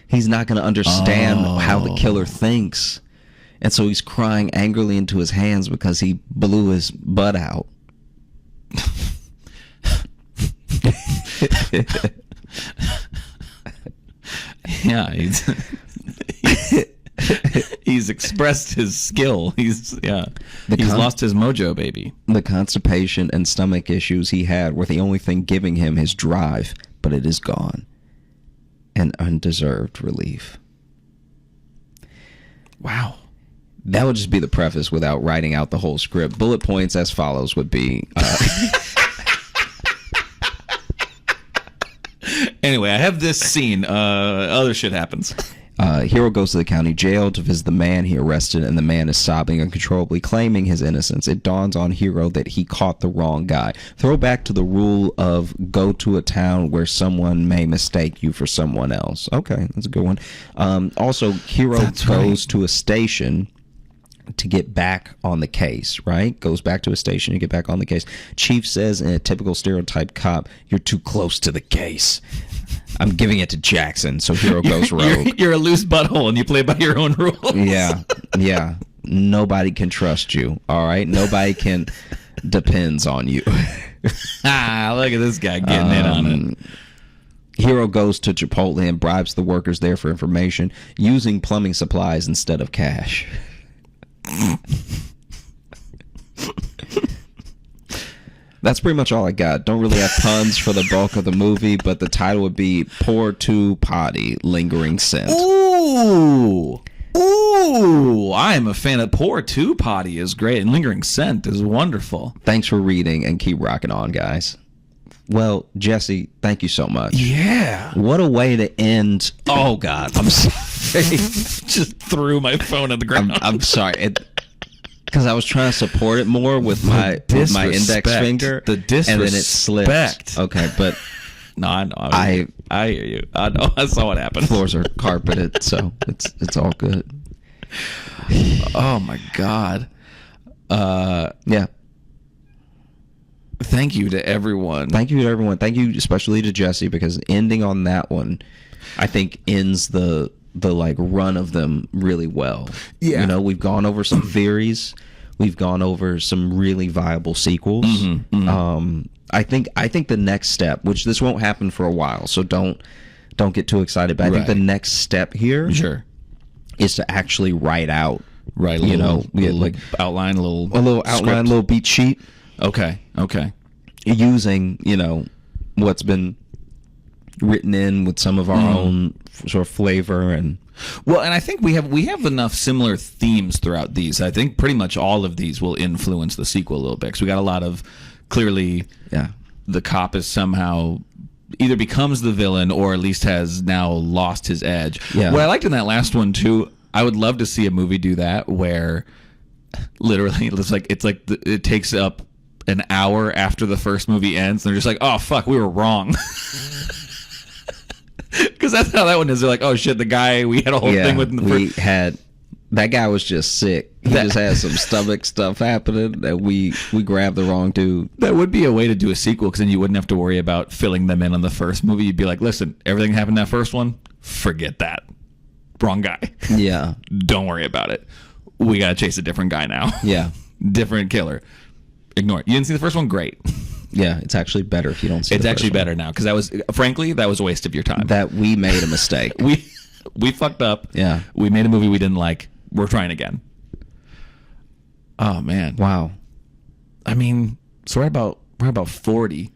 he's not going to understand how the killer thinks. And so he's crying angrily into his hands because he blew his butt out. Yeah, he's expressed his skill. He's lost his mojo, baby. The constipation and stomach issues he had were the only thing giving him his drive, but it is gone. An undeserved relief. Wow. That would just be the preface without writing out the whole script. Bullet points as follows would be... Anyway, I have this scene. Other shit happens. Hero goes to the county jail to visit the man he arrested, and the man is sobbing uncontrollably, claiming his innocence. It dawns on Hero that he caught the wrong guy. Throwback to the rule of go to a town where someone may mistake you for someone else. Okay, that's a good one. Also, Hero goes to a station to get back on the case, right? Goes back to a station to get back on the case. Chief says in a typical stereotype cop, you're too close to the case. I'm giving it to Jackson, so Hero goes rogue. You're a loose butthole and you play by your own rules. Yeah. Nobody can trust you, all right? Nobody can depends on you. Look at this guy getting in on it. Hero goes to Chipotle and bribes the workers there for information, using plumbing supplies instead of cash. That's pretty much all I got. Don't really have puns for the bulk of the movie, but the title would be Porta-Potty, Lingering Scent. Ooh, I am a fan of Porta-Potty is great, and Lingering Scent is wonderful. Thanks for reading, and keep rocking on, guys. Well, Jesse, thank you so much. Yeah. What a way to end. Oh, God. I'm sorry. Just threw my phone on the ground. I'm sorry. Because I was trying to support it more with my index finger. The disrespect. And then it slipped. Okay, but... No, I know. I hear you. I know. I saw what happened. Floors are carpeted, so it's all good. Oh, my God. Yeah. Thank you to everyone. Thank you to everyone. Thank you especially to Jesse, because ending on that one, I think ends the like run of them really well. Yeah. You know, we've gone over some theories. We've gone over some really viable sequels. I think the next step, which this won't happen for a while, so don't get too excited, but I think the next step here is to actually write out like outline, a little outline, little beat sheet. Okay. Using, what's been written in with some of our own sort of flavor and Well, and I think we have enough similar themes throughout these. I think pretty much all of these will influence the sequel a little bit. Because we got a lot of, clearly, the cop is somehow either becomes the villain or at least has now lost his edge. Yeah. What I liked in that last one too, I would love to see a movie do that where literally it takes up an hour after the first movie ends and they're just like, oh fuck, we were wrong. Because that's how that one is. They're like, oh shit, the guy we had a whole thing with in the first. That guy was just sick. He just had some stomach stuff happening that we grabbed the wrong dude. That would be a way to do a sequel, because then you wouldn't have to worry about filling them in on the first movie. You'd be like, listen, everything happened in that first one, forget that. Wrong guy. Yeah. Don't worry about it. We got to chase a different guy now. Yeah. Different killer. Ignore it. You didn't see the first one? Great. Yeah, it's actually better if you don't see It's the actually first better now, because that was a waste of your time. That we made a mistake. We fucked up. Yeah. We made a movie we didn't like. We're trying again. Oh man. Wow. I mean, so we're about 40.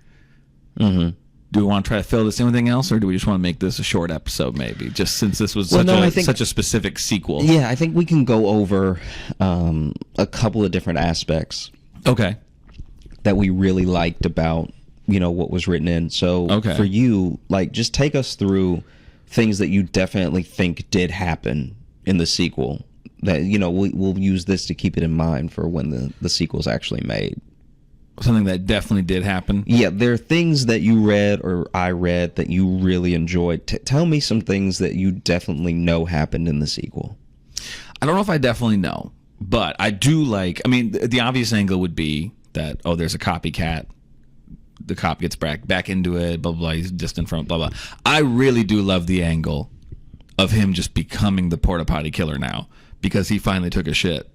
Mm-hmm. Do we want to try to fill this in with anything else, or do we just want to make this a short episode maybe? Just since this was such a specific sequel. Yeah, I think we can go over a couple of different aspects. Okay. That we really liked about, what was written in. So for you, just take us through things that you definitely think did happen in the sequel. That, we'll use this to keep it in mind for when the sequel's actually made. Something that definitely did happen? Yeah, there are things that you read or I read that you really enjoyed. Tell me some things that you definitely know happened in the sequel. I don't know if I definitely know, but I do the obvious angle would be that, there's a copycat. The cop gets back into it, blah, blah, blah, he's distant from it, blah, blah. I really do love the angle of him just becoming the Porta-Potty killer now, because he finally took a shit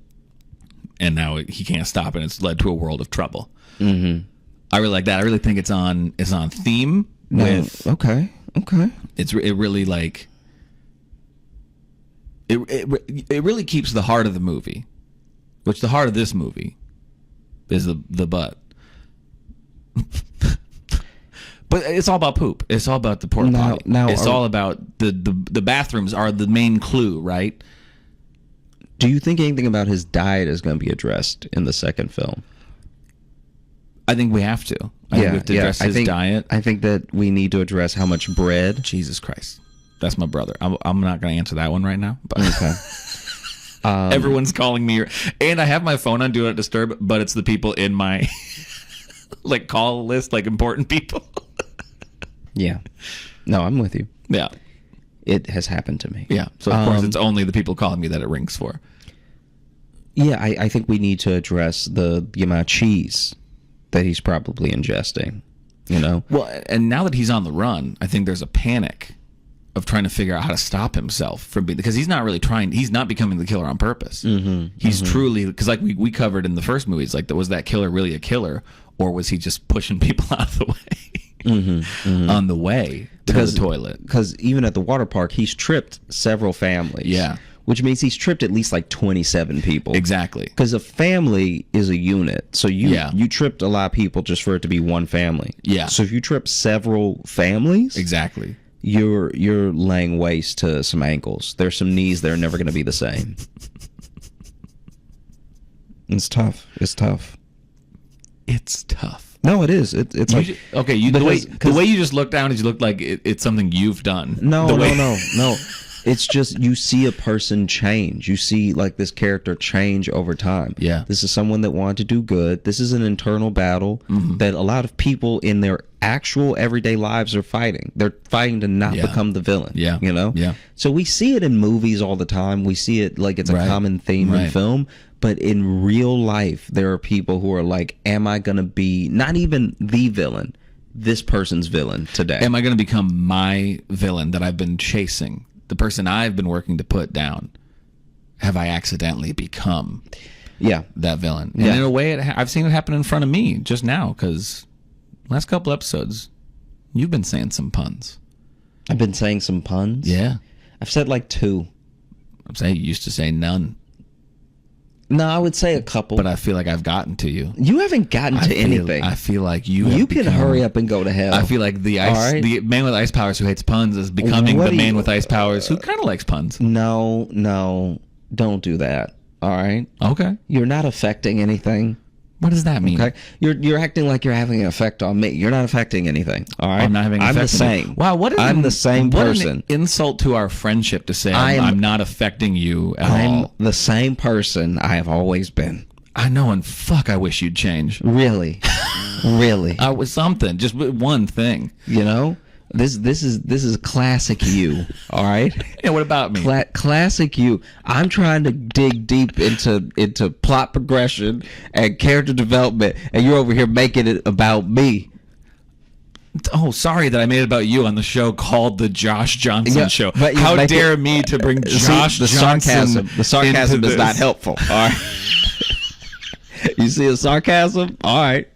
and now he can't stop, and it's led to a world of trouble. Mm-hmm. I really like that. I really think it's on theme with. Okay. It really it really keeps the heart of the movie, which the heart of this movie is the butt. But it's all about poop. It's all about the Porta-Potty. Now, it's all about the bathrooms are the main clue, right? Do you think anything about his diet is going to be addressed in the second film? I think we have to. I think we have to address his diet. I think that we need to address how much bread. Jesus Christ. That's my brother. I'm not going to answer that one right now. But okay. Everyone's calling me. And I have my phone on Do Not Disturb, but it's the people in my call list, important people. Yeah. No, I'm with you. Yeah. It has happened to me. Yeah. So, of course, it's only the people calling me that it rings for. Yeah, I think we need to address the amount of cheese that he's probably ingesting, Well, and now that he's on the run, I think there's a panic of trying to figure out how to stop himself from being, because he's not really trying, he's not becoming the killer on purpose. Mm-hmm, he's truly, because we covered in the first movie, it's was that killer really a killer, or was he just pushing people out of the way on the way to the toilet? Because even at the water park, he's tripped several families. Yeah. Which means he's tripped at least 27 people. Exactly. Because a family is a unit. So you tripped a lot of people just for it to be one family. Yeah. So if you trip several families, exactly, you're laying waste to some ankles. There's some knees that are never going to be the same. It's tough. It's tough. It's tough. No, it is. It's the way you just looked down is you looked like it's something you've done. No. It's just you see a person change. You see this character change over time. Yeah. This is someone that wanted to do good. This is an internal battle that a lot of people in their actual everyday lives are fighting. They're fighting to not become the villain. Yeah. Yeah. So we see it in movies all the time. We see it it's a common theme in film. But in real life, there are people who are am I going to be not even the villain, this person's villain today? Am I going to become my villain that I've been chasing? The person I've been working to put down, have I accidentally become that villain? And in a way, I've seen it happen in front of me just now, because last couple episodes, you've been saying some puns. I've been saying some puns? Yeah. I've said 2. I'm saying you used to say none. No, I would say a couple. But I feel like I've gotten to you. You haven't gotten to anything. I feel like you can hurry up and go to hell. I feel like the man with ice powers who hates puns is becoming the man with ice powers who kind of likes puns. No, don't do that. All right? Okay. You're not affecting anything. What does that mean? Okay, you're acting like you're having an effect on me. You're not affecting anything. All right, I'm not having an effect. I'm the same. Wow, I'm the same person. What an insult to our friendship to say I'm not affecting you at all. I'm the same person I have always been. I know, and fuck, I wish you'd change. Really, really. I was something, just one thing. You know, this is classic you. All right. Yeah. What about me? Classic you. I'm trying to dig deep into plot progression and character development, and you're over here making it about me. Oh, sorry that I made it about you on the show called the Josh Johnson Show. How dare me to bring Josh Johnson? The sarcasm is not helpful. All right. You see the sarcasm? All right.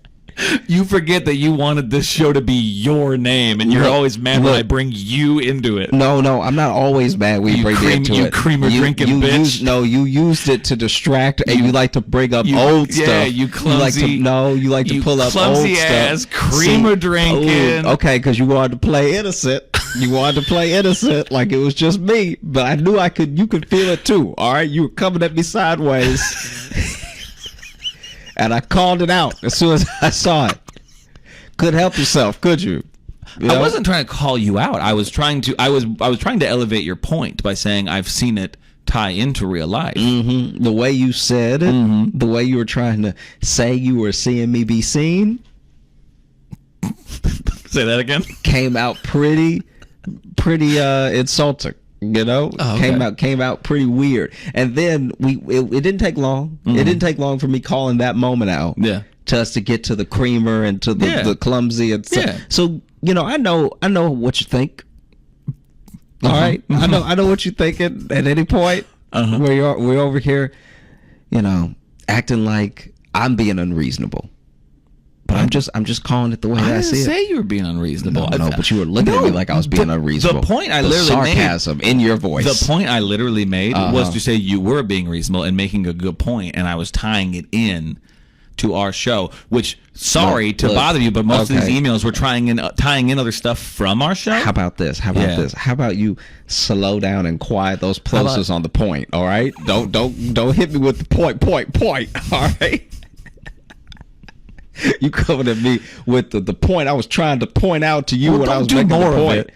You forget that you wanted this show to be your name, and you're always mad when I bring you into it. No, I'm not always mad when you bring me into it. You creamer drinking bitch. You used it to distract, and you like to bring up old stuff. Yeah, you clumsy. You like to pull up old stuff. Clumsy ass creamer drinking. Okay, because you wanted to play innocent. You wanted to play innocent like it was just me, but I knew you could feel it too. All right, you were coming at me sideways. And I called it out as soon as I saw it. Couldn't help yourself, could you? I wasn't trying to call you out. I was trying to elevate your point by saying I've seen it tie into real life. Mm-hmm. The way you said it, the way you were trying to say you were seeing me be seen. Say that again. Came out pretty insulting. You know, came out pretty weird, and then it didn't take long. It didn't take long for me calling that moment out. Yeah, to us to get to the creamer and to the clumsy and stuff. Yeah. So I know what you think. All right, I know what you're thinking at any point where we're over here, acting like I'm being unreasonable. But I'm just calling it the way I see it. I didn't say you were being unreasonable. No, but you were looking at me like I was being unreasonable. The point I literally made, sarcasm in your voice. The point I literally made was to say you were being reasonable and making a good point, and I was tying it in to our show. Which, sorry to bother you, but most of these emails were tying in other stuff from our show. How about this? How about you slow down and quiet those plosives on the point? All right, don't hit me with the point. All right. You coming at me with the point I was trying to point out to you when I was making the point.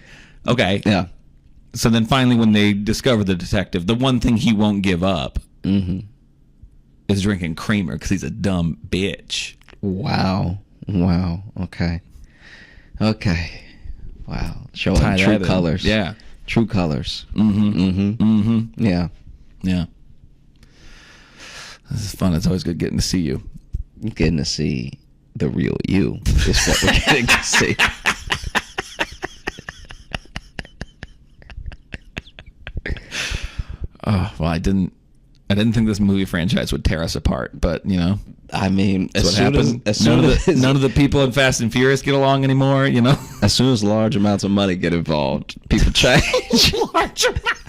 Okay. Yeah. So then finally when they discover the detective, the one thing he won't give up is drinking creamer because he's a dumb bitch. Wow. Okay. Wow. Showing true colors. Yeah. True colors. Yeah. This is fun. It's always good getting to see you. Getting to see the real you is what we're getting to see. Oh, well, I didn't think this movie franchise would tear us apart, but I mean, that's what happens. None of the people in Fast and Furious get along anymore. As soon as large amounts of money get involved, people change. Large amounts.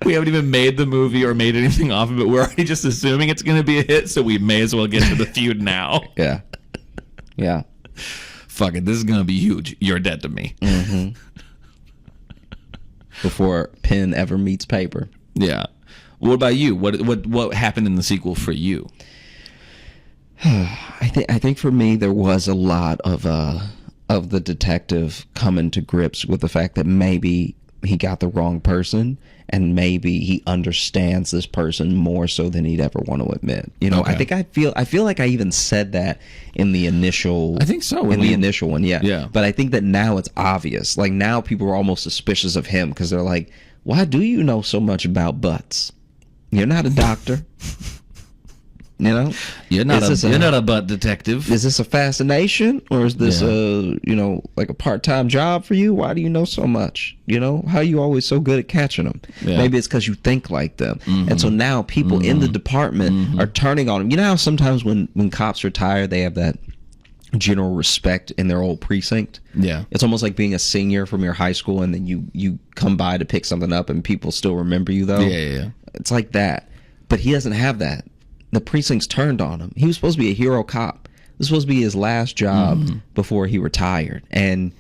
We haven't even made the movie or made anything off of it. We're already just assuming it's going to be a hit, so we may as well get to the feud now. Yeah. Fuck it. This is going to be huge. You're dead to me. Before pen ever meets paper. Yeah. What about you? What happened in the sequel for you? I think for me there was a lot of the detective coming to grips with the fact that maybe he got the wrong person, and maybe he understands this person more so than he'd ever want to admit. I feel like I even said that in the initial. I think so. In the initial one, yeah. Yeah. But I think that now it's obvious. Like now, people are almost suspicious of him because they're like, "Why do you know so much about butts? You're not a doctor." You're not a butt detective. Is this a fascination, or is this like a part-time job for you? Why do you know so much? How are you always so good at catching them? Yeah. Maybe it's because you think like them. And so now people in the department are turning on him. You know how sometimes when cops are tired, they have that general respect in their old precinct. Yeah. It's almost like being a senior from your high school and then you come by to pick something up and people still remember you though. Yeah. It's like that. But he doesn't have that. The precinct's turned on him. He was supposed to be a hero cop. This was supposed to be his last job before he retired. And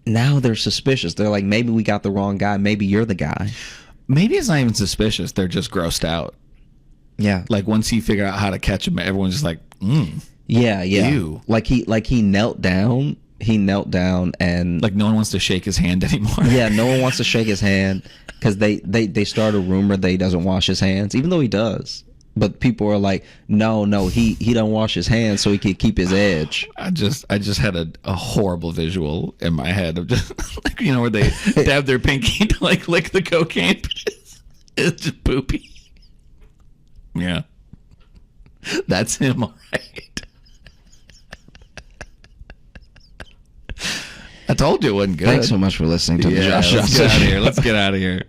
now they're suspicious. They're like, maybe we got the wrong guy. Maybe you're the guy. Maybe it's not even suspicious. They're just grossed out. Yeah. Like once he figured out how to catch him, everyone's just like, Yeah. Ew. Like he knelt down. He knelt down and like no one wants to shake his hand anymore. Yeah, no one wants to shake his hand because they start a rumor that he doesn't wash his hands, even though he does. But people are like, no, he don't wash his hands so he can keep his edge. I just had a horrible visual in my head of just like, you know, where they dab their pinky to like lick the cocaine. It's just poopy. Yeah. That's him, all right. I told you it wasn't good. Thanks so much for listening to the Josh Let's Johnson. get out of here. Let's get out of here.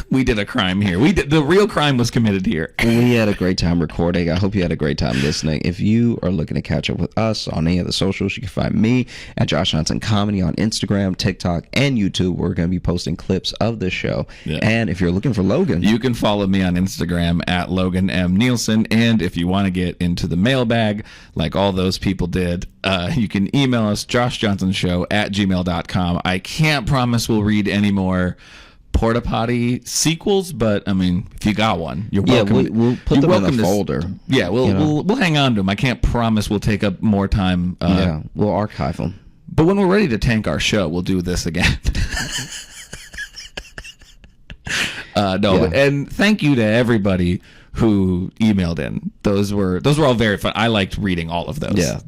We did a crime here. The real crime was committed here. We had a great time recording. I hope you had a great time listening. If you are looking to catch up with us on any of the socials, you can find me at Josh Johnson Comedy on Instagram, TikTok, and YouTube. We're going to be posting clips of the show. Yeah. And if you're looking for Logan, you can follow me on Instagram at Logan M. Nielsen. And if you want to get into the mailbag, like all those people did, you can email us, joshjohnsonshow@gmail.com. I can't promise we'll read any more Porta-Potty sequels, but I mean, if you got one, you're welcome. Yeah, we'll put them in a folder. Yeah, we'll hang on to them. I can't promise we'll take up more time. Yeah, we'll archive them. But when we're ready to tank our show, we'll do this again. And thank you to everybody who emailed in. Those were all very fun. I liked reading all of those. Yeah,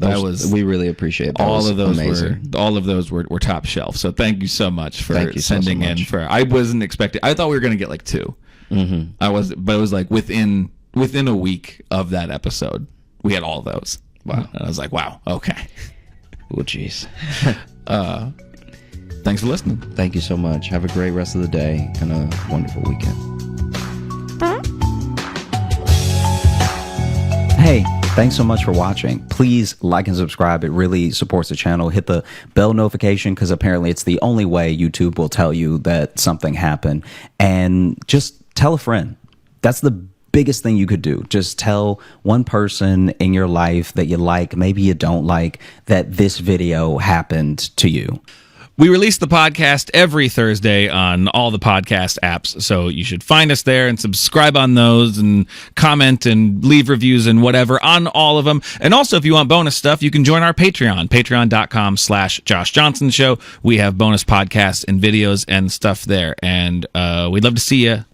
we really appreciate those. All of those amazing. All of those were top shelf. So thank you so much for sending in. I wasn't expecting. I thought we were going to get like 2. Mm-hmm. But it was like within a week of that episode, we had all those. Wow. And I was like, wow, okay. Oh, jeez. Thanks for listening. Thank you so much. Have a great rest of the day and a wonderful weekend. Hey, thanks so much for watching. Please like and subscribe. It really supports the channel. Hit the bell notification because apparently it's the only way YouTube will tell you that something happened. And just tell a friend. That's the biggest thing you could do. Just tell one person in your life that you like, maybe you don't like, that this video happened to you. We release the podcast every Thursday on all the podcast apps, so you should find us there and subscribe on those and comment and leave reviews and whatever on all of them. And also, if you want bonus stuff, you can join our Patreon, patreon.com/Josh Johnson Show. We have bonus podcasts and videos and stuff there, and we'd love to see you